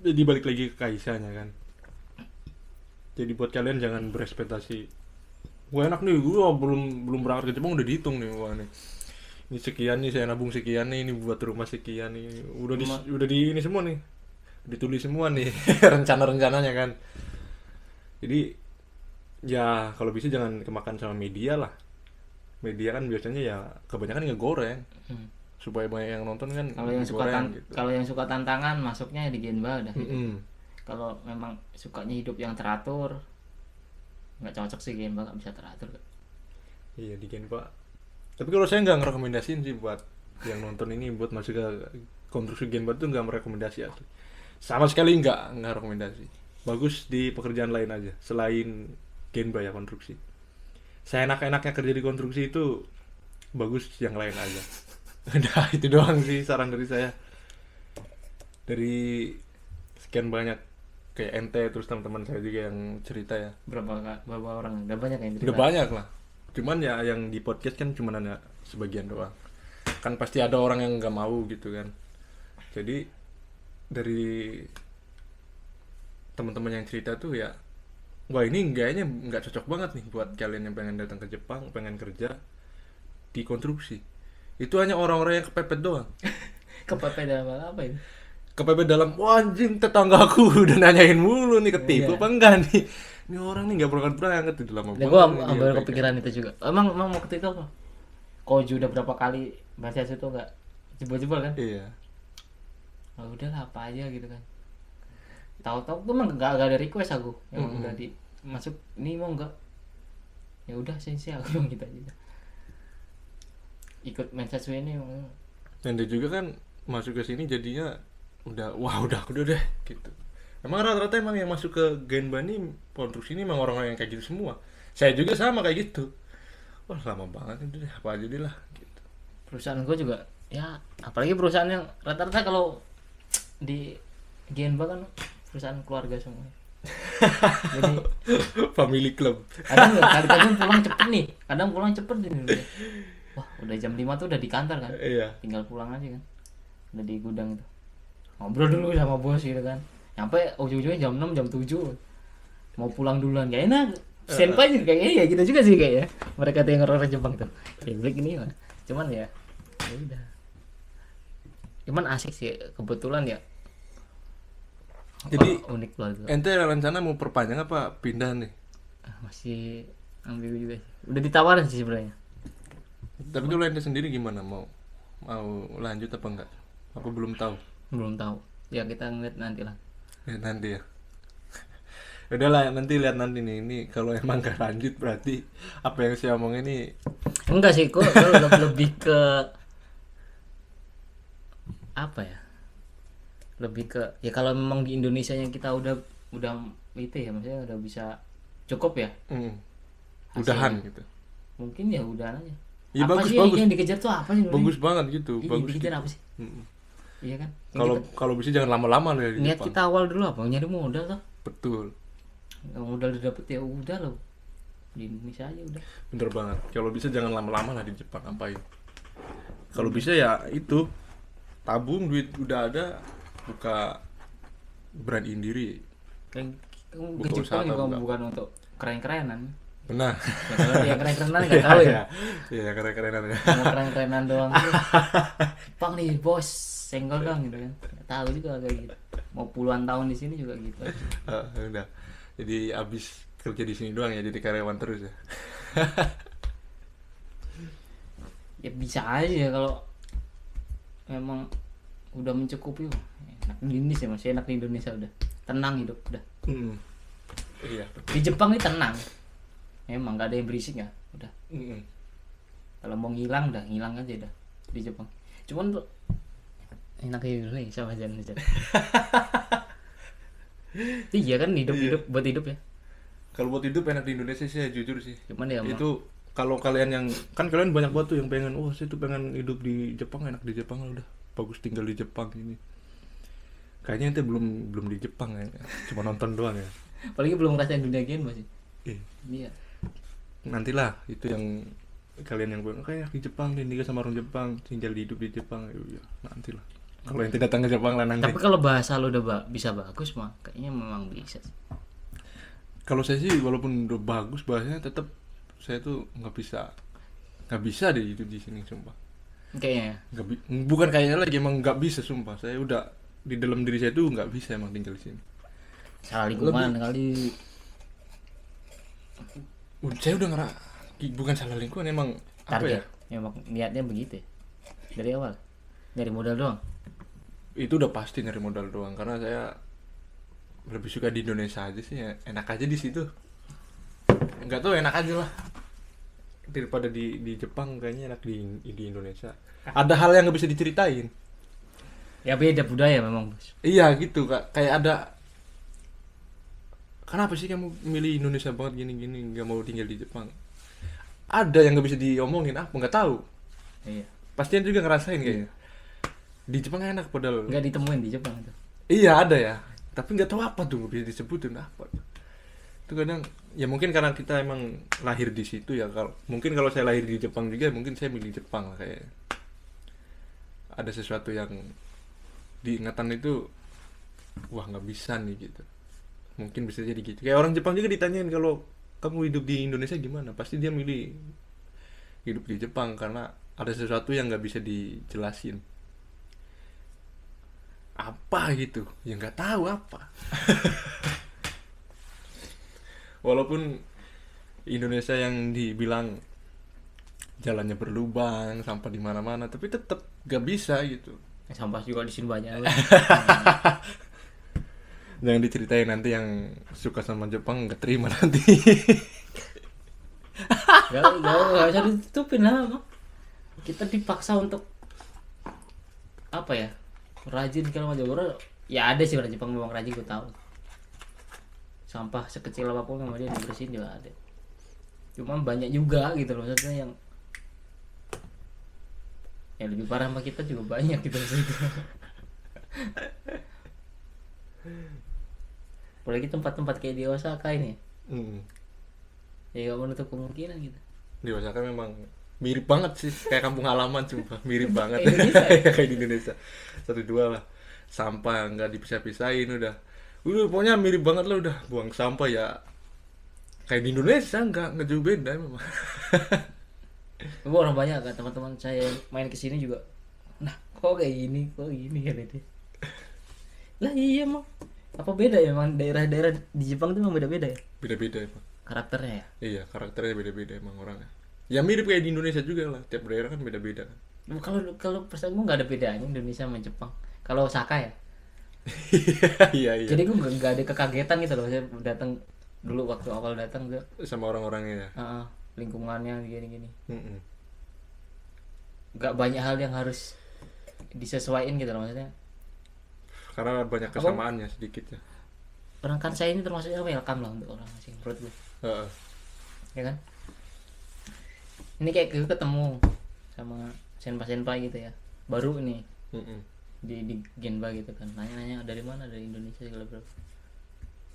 Jadi balik lagi ke Kaisanya kan. Jadi buat kalian jangan berekspektasi. Wah enak nih, gua belum berangkat ke Jepang udah dihitung nih, wah nih. Ini sekian nih, saya nabung sekian nih, ini buat rumah sekian nih. Udah di ini semua nih. Ditulis semua nih rencana-rencananya kan. Jadi ya kalau bisa jangan kemakan sama media lah. Media kan biasanya ya kebanyakan ngegoreng. Supaya banyak yang nonton kan. Kalau yang suka digoreng gitu. kalau yang suka tantangan masuknya di Genba udah. Mm-mm. Kalau memang sukanya hidup yang teratur, nggak cocok sih Genba, nggak bisa teratur. Iya di Genpa. Tapi kalau saya nggak ngerekomendasiin sih buat yang nonton ini buat masuk ke konstruksi Genpa tuh nggak merekomendasi asli. Sama sekali nggak rekomendasi. Bagus di pekerjaan lain aja selain Genba ya konstruksi. Saya enak-enaknya kerja di konstruksi itu bagus yang lain aja. Udah itu doang sih saran dari saya. Dari sekian banyak kayak ente terus teman-teman saya juga yang cerita ya. Berapa orang? Udah banyak yang Udah banyak lah. Cuman ya yang di podcast kan cuma hanya sebagian doang. Kan pasti ada orang yang nggak mau gitu kan. Jadi dari teman-teman yang cerita tuh ya, wah ini kayaknya nggak cocok banget nih buat kalian yang pengen datang ke Jepang, pengen kerja di konstruksi. Itu hanya orang-orang yang kepepet doang. Kepepet dalam hal apa ini? Kepepet dalam, wah anjing tetanggaku udah nanyain mulu nih ketipu Iya. apa enggak nih. Ini orang nih nggak berangkat itu lama Nah, banget. gue nih ambil dia kepikiran itu juga. Emang waktu itu apa? Koju udah berapa kali bahasa itu nggak jebol-jebol kan? Iya. Oh, udahlah apa aja gitu kan. Tahu-tahu tuh emang nggak ada request aku. Emang udah di masuk ini mau nggak? Ya udah sih aku bilang gitu aja. Ikut message ini emang. Dan dia juga kan masuk ke sini jadinya udah deh gitu. Emang rata-rata emang yang masuk ke Genba nih konstruksi ini emang orang-orang yang kayak gitu semua. Saya juga sama kayak gitu. wah lama banget itu deh, apa aja deh lah gitu. Perusahaan gue juga ya, apalagi perusahaan yang rata-rata kalau di Genba kan perusahaan keluarga semua. Jadi Family club. kadang pulang cepet nih, kadang pulang cepet ini. Wah udah jam 5 tuh udah di kantor kan, Iya. tinggal pulang aja kan, udah di gudang itu ngobrol dulu sama bos gitu kan, nyampe ujung-ujungnya jam 6 jam 7 mau pulang duluan, gak enak. Senpai juga kayaknya ya gitu juga sih kayaknya mereka tuh yang orang Jepang tuh Republik ini mah. Cuman ya udah, cuman asik sih kebetulan ya. Jadi Unik banget tuh. ente rencana mau perpanjang apa pindah nih? Masih ambil juga sih, udah ditawarin sih sebenarnya. Tapi kalau ente sendiri gimana, mau lanjut apa enggak? Apa belum tahu? Belum tahu ya, kita ngeliat nanti lah. Ya nanti ya. Udahlah nanti lihat nanti nih. Ini kalau emang gak lanjut berarti apa yang saya omong ini Enggak sih, kok lebih ke apa ya, lebih ke ya kalau memang di Indonesia yang kita udah itu ya, maksudnya udah bisa cukup ya, udahan gitu. mungkin ya udah aja. Ya, Apa bagus, sih bagus. yang dikejar tuh apa sih sebenarnya? Bagus banget gitu, Iya, bagus dikejar gitu. apa sih? Iya kan. Yang Kalau kita- kalau bisa jangan lama-lama lah di niat Jepang. kita awal dulu apa, nyari modal tuh. Betul. Yang modal didapet ya udah loh, di Indonesia aja udah. Bener banget. Kalau bisa jangan lama-lama lah di Jepang, ngapain. Kalau bisa ya itu tabung duit udah ada, buka brand indiri. Kayak kamu Buka ke usaha Jepang juga buka. bukan untuk keren-kerenan. Benar. Ya, kalau dia keren-kerenan nggak tahu ya. Iya, keren-kerenan ya. Mau keren-kerenan doang tuh. Jepang nih bos, senggol dong gitu kan. Nggak tahu juga kayak gitu. Mau puluhan tahun di sini juga gitu. Udah. Jadi abis kerja di sini doang ya, jadi karyawan terus ya. Ya bisa aja kalau memang udah mencukupi. Wah, enak di Indonesia, masih enak di Indonesia udah. Tenang hidup udah. Iya. Di Jepang ini tenang. Emang nggak ada yang berisik ya, udah. Kalau mau ngilang udah ngilang aja udah di Jepang. Cuman tuh enak di Indonesia aja. Iya kan hidup buat hidup ya. Kalau buat hidup enak di Indonesia sih, jujur sih. Cuman ya Itu kalau kalian yang kan kalian banyak banget tuh yang pengen, oh saya tuh pengen hidup di Jepang, enak di Jepang lah, udah bagus tinggal di Jepang ini. Kayaknya ente belum di Jepang ya, cuma nonton doang ya. apalagi belum ngerasain dunia game masih. Iya. Nantilah itu yang kalian yang bilang kayak di Jepang nih, nikah sama orang Jepang, tinggal hidup di Jepang, ya nantilah. Kalau ente datang ke Jepang lah nanti. Tapi kalau bahasa lo udah bisa bagus mah kayaknya memang bisa. Kalau saya sih walaupun udah bagus bahasanya, tetap saya tuh nggak bisa deh hidup di sini, sumpah. Kayaknya ya. Bukan kayaknya lagi, emang nggak bisa, sumpah. Saya udah di dalam diri saya tuh nggak bisa emang tinggal di sini. Salah lingkungan kali. Saya udah bukan salah lingkungan, emang apa ya? Target. Emang niatnya begitu ya. Dari awal. Dari modal doang. Itu udah pasti nyari modal doang, karena saya lebih suka di Indonesia aja sih, ya. Enak aja di situ. Nggak tahu, enak aja lah daripada di Jepang. Kayaknya enak di Indonesia. Ada hal yang nggak bisa diceritain. Ya beda budaya memang, Bos. Iya gitu kak, kayak ada kenapa sih kamu milih Indonesia banget gini nggak mau tinggal di Jepang. Ada yang nggak bisa diomongin, apa nggak tahu. Iya. Pasti juga ngerasain kayaknya. Di Jepang enak padahal. Enggak ditemuin di Jepang itu. Iya ada ya, tapi nggak tahu apa tuh, nggak bisa disebutin apa. Itu kadang ya mungkin karena kita emang lahir di situ ya. Mungkin kalau saya lahir di Jepang juga, mungkin saya milih Jepang lah, kayak ada sesuatu yang di ingatan itu, wah nggak bisa nih gitu. Mungkin bisa jadi gitu. Kayak orang Jepang juga ditanyain, kalau kamu hidup di Indonesia gimana, pasti dia milih hidup di Jepang karena ada sesuatu yang nggak bisa dijelasin. Apa gitu, ya nggak tahu apa. Walaupun Indonesia yang dibilang jalannya berlubang, sampah di mana-mana, tapi tetap nggak bisa gitu. Sampah juga di sini banyak. Jangan diceritain, nanti yang suka sama Jepang nggak terima nanti. Gak usah ditutupin lah, Bang. Kita dipaksa untuk apa ya, rajin kalau macam orang. Ya ada sih orang Jepang memang rajin, gue tahu. Sampah sekecil apapun memang dia dibersihin juga ada. Cuma banyak juga gitu loh maksudnya yang lebih parah sama kita juga banyak gitu maksudnya. Apalagi tempat-tempat kayak di Osaka ini Hmm. ya gak menutup kemungkinan gitu. Di Osaka memang mirip banget sih kayak kampung halaman, sumpah mirip banget. Kayak Indonesia ya? Kayak di Indonesia, satu dua lah, sampah nggak dipisah-pisahin, udah pokoknya mirip banget lah, udah buang sampah ya kayak di Indonesia, nggak jauh beda memang. Tapi orang banyak kan teman-teman saya yang main kesini juga, nah kok kok gini kan itu. Lah iya emang apa beda ya emang daerah-daerah di Jepang tuh emang beda-beda ya Beda-beda emang. karakternya ya. Iya, karakternya beda-beda emang orangnya. Ya mirip kayak di Indonesia juga lah, tiap daerah kan beda-beda kan. Kalau kalau perasaan gue nggak ada bedanya Indonesia sama Jepang kalau Osaka ya. Iya iya. Jadi gue nggak ada kekagetan gitu loh saya datang dulu waktu awal datang gue Sama orang-orangnya ya. lingkungannya gini-gini Mm-mm. nggak banyak hal yang harus disesuaikan gitu loh maksudnya. Karena banyak kesamaannya sedikit ya. Orang kan saya ini termasuknya welcome lah untuk orang asing menurut gue Heeh. ya kan. Ini kayak gue ketemu sama senpai gitu ya baru nih Mm-mm. di Genba gitu kan nanya-nanya dari mana dari Indonesia segala bro.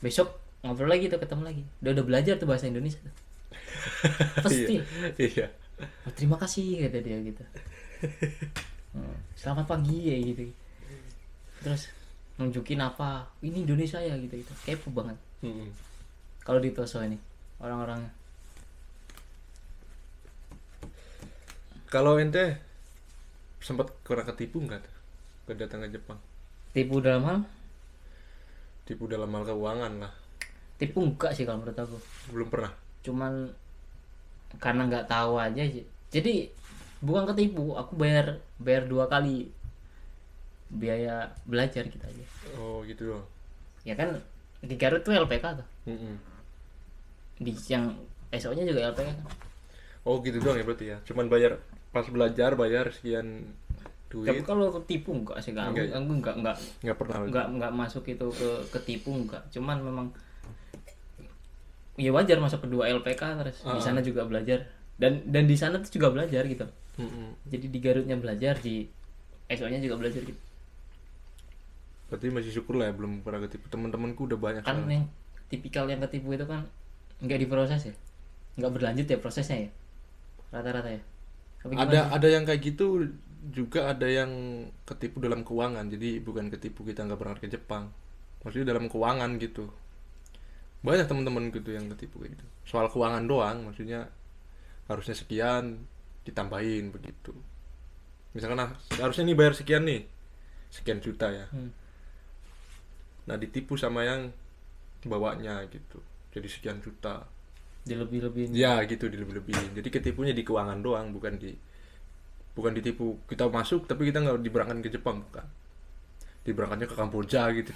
Besok ngobrol lagi tuh ketemu lagi udah belajar tuh bahasa Indonesia tuh. Pasti Iya. oh, terima kasih kata dia gitu. Selamat pagi ya gitu terus nunjukin apa ini Indonesia ya gitu kepo banget. Mm-mm. Kalau di Toso ini orang-orangnya Kalau ente sempat kurang ketipu nggak tuh kedatangan Jepang? tipu dalam hal Tipu dalam hal keuangan lah. tipu enggak sih kalau menurut aku Belum pernah. cuman karena nggak tahu aja sih. Jadi bukan ketipu aku bayar 2 kali biaya belajar gitu aja Oh gitu doang. ya kan. Di Garut tuh LPK tuh Mm-mm. di yang SO-nya juga LPK kan. Oh gitu doang ya berarti ya. Cuman bayar pas belajar bayar sekian Tapi duit. kalau ketipu enggak sih Enggak ya? aku Nggak pernah. enggak masuk itu ke ketipu enggak. Cuman memang ya wajar masuk kedua LPK terus di sana juga belajar dan di sana tuh juga belajar gitu. Mm-mm. Jadi di Garutnya belajar di SO-nya juga belajar gitu. Berarti masih syukur lah ya belum pernah ketipu. Teman-temanku udah banyak Kan soalnya. yang tipikal yang ketipu itu kan nggak diproses ya, nggak berlanjut ya prosesnya ya rata-rata ya. Tapi gimana? Ada yang kayak gitu juga, ada yang ketipu dalam keuangan. Jadi bukan ketipu kita nggak berangkat ke Jepang. Maksudnya dalam keuangan gitu. Banyak teman-teman gitu yang ketipu kayak gitu. Soal keuangan doang, maksudnya harusnya sekian ditambahin begitu. Misalkan harusnya nih bayar sekian nih. Sekian juta ya. Nah, ditipu sama yang bawanya gitu. Jadi sekian juta. Dilebih-lebihin. Ya gitu, dilebih-lebihin. Jadi ketipunya di keuangan doang, bukan ditipu kita masuk tapi kita nggak diberangkatkan ke Jepang, bukan. Diberangkatnya ke Kamboja gitu.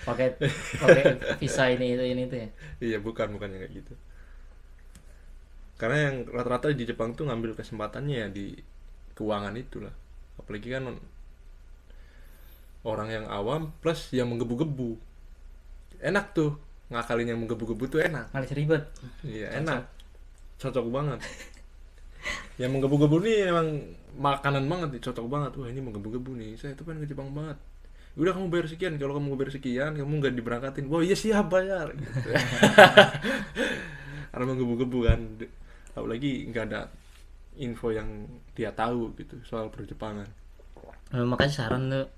pakai visa ini itu ya. Iya, bukan yang kayak gitu. Karena yang rata-rata di Jepang tuh ngambil kesempatannya ya di keuangan itulah. Apalagi kan orang yang awam plus yang menggebu-gebu. Enak tuh, ngakalin yang menggebu-gebu tuh enak. Malah ribet. Iya, enak. Cocok banget. Yang menggebu-gebu nih emang makanan banget nih, cocok banget. Wah, ini menggebu-gebu nih. Saya tuh pengen ke Jepang banget. Udah, kamu bayar sekian. Kalau kamu bayar sekian, kamu nggak diberangkatin. Wah, iya siap bayar. Gitu. Karena menggebu-gebu kan. Apalagi nggak ada info yang dia tahu gitu soal perjepangan. Makanya saran tuh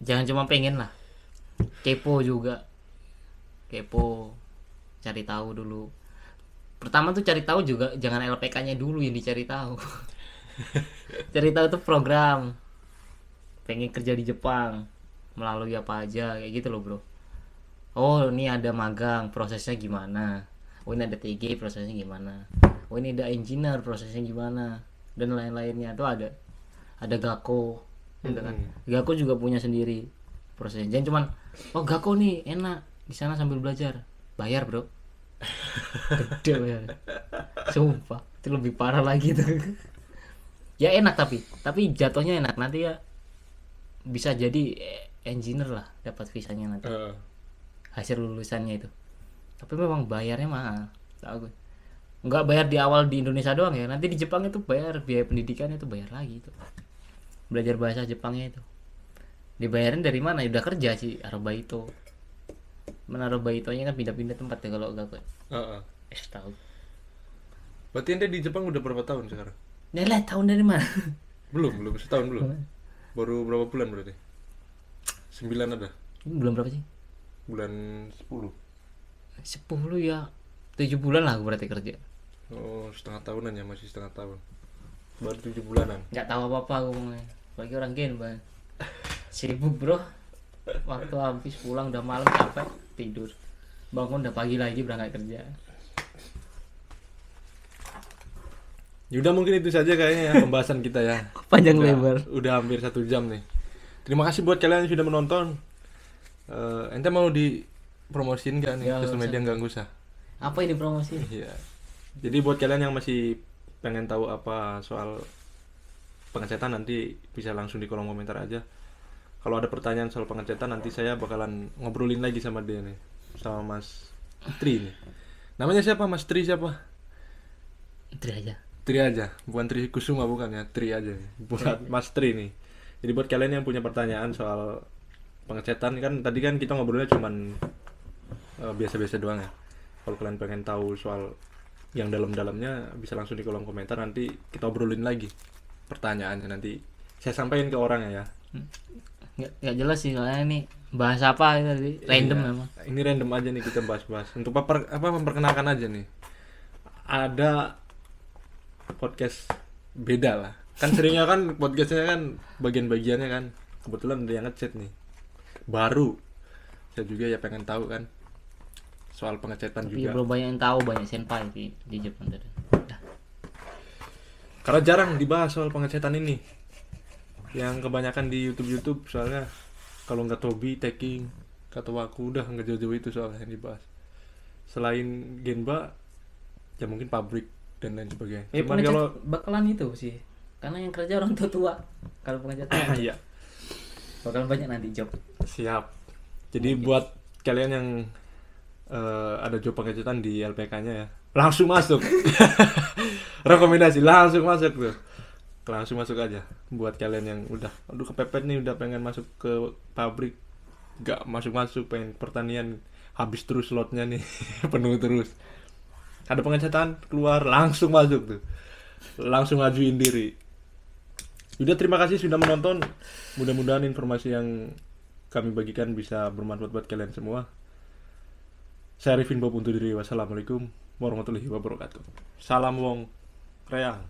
jangan cuma pengen lah, kepo juga, cari tahu dulu. Pertama tuh cari tahu juga, jangan LPK-nya dulu yang dicari tahu. Cari tahu tuh program pengen kerja di Jepang melalui apa aja kayak gitu loh bro. Oh ini ada magang, prosesnya gimana. Oh ini ada TG, prosesnya gimana. Oh ini ada engineer, prosesnya gimana, dan lain-lainnya. Tuh ada Gakko gitu kan. Gakko juga punya sendiri prosesnya. Jangan cuman oh Gakko nih enak di sana sambil belajar, bayar bro. Gede bayar. Sumpah itu lebih parah lagi tuh. Ya enak tapi jatuhnya enak, nanti ya bisa jadi engineer lah, dapat visanya nanti hasil lulusannya itu. Tapi memang bayarnya mahal, tahu gue. Nggak bayar di awal di Indonesia doang ya, nanti di Jepang itu bayar biaya pendidikan itu bayar lagi itu. Belajar bahasa Jepangnya itu dibayarin dari mana? Ya udah kerja sih Arubaito. Mana Arubaitonya kan pindah-pindah tempat ya kalau enggak kok. Heeh. Tahu. Berarti ente di Jepang udah berapa tahun sekarang? Nelah tahun dari mana? Belum setahun belum. Baru berapa bulan berarti? 9 ada. Ini belum berapa sih? Bulan 10. 10 ya. 7 bulan lah aku berarti kerja. Oh, setengah tahunan ya, masih setengah tahun. Baru 7 bulanan. Nggak tahu apa-apa aku ngomongnya. Bagi orang gen bang. Sibuk bro. Waktu habis pulang udah malam capek tidur. Bangun udah pagi lagi berangkat kerja. Yaudah mungkin itu saja kayaknya ya pembahasan kita ya. Panjang Udah- lebar. Udah hampir 1 jam nih. Terima kasih buat kalian yang sudah menonton. Ente mau dipromosiin gak nih Ya, sosial nggak media? Nggak usah. Apa ini promosi? Iya. Jadi buat kalian yang masih pengen tahu apa soal pengecetan, nanti bisa langsung di kolom komentar aja. Kalau ada pertanyaan soal pengecetan, nanti saya bakalan ngobrolin lagi sama dia nih, sama Mas Tri nih. Namanya siapa? Mas Tri siapa? Itu aja. Tri aja, bukan Tri Kusuma, bukan ya, Tri aja nih. Buat Mas Tri nih. Jadi buat kalian yang punya pertanyaan soal pengecetan, kan tadi kan kita ngobrolnya cuman biasa-biasa doang ya. Kalau kalian pengen tahu soal yang dalam-dalamnya, bisa langsung di kolom komentar, nanti kita obrolin lagi pertanyaannya, nanti saya sampaikan ke orangnya ya. Nggak jelas sih soalnya ini bahas apa tadi random Iya, memang. ini random aja nih kita bahas-bahas untuk memperkenalkan aja nih. Ada podcast beda lah. Kan seringnya kan podcastnya kan bagian-bagiannya kan. Kebetulan ada yang ngechat nih. Baru. Saya juga ya pengen tahu kan soal pengecetan Tapi juga. belum banyak yang tahu, banyak senpai di Jepang tadi. Dah. Karena jarang dibahas soal pengecetan ini. Yang kebanyakan di YouTube soalnya kalau nggak Tobi, Taking, kata aku udah nggak jauh-jauh itu soalnya yang dibahas. Selain Genba, ya mungkin pabrik dan lain sebagainya. Ya Cuman pengecat kalau bakalan itu sih. Karena yang kerja orang tua. Kalau pengecatan iya, bakalan banyak nanti job. siap. Jadi buat kalian yang ada job pengecetan di LPK-nya ya, langsung masuk. Rekomendasi langsung masuk tuh. Langsung masuk aja. Buat kalian yang udah aduh kepepet nih, udah pengen masuk ke pabrik, gak masuk-masuk, pengen pertanian, habis terus slotnya nih. Penuh terus. Ada pengecetan keluar, langsung masuk tuh. Langsung ngajuin diri. Udah, terima kasih sudah menonton. Mudah-mudahan informasi yang kami bagikan bisa bermanfaat buat kalian semua. Saya Arifin Bob undur diri. Wassalamualaikum warahmatullahi wabarakatuh. Salam Wong Reang.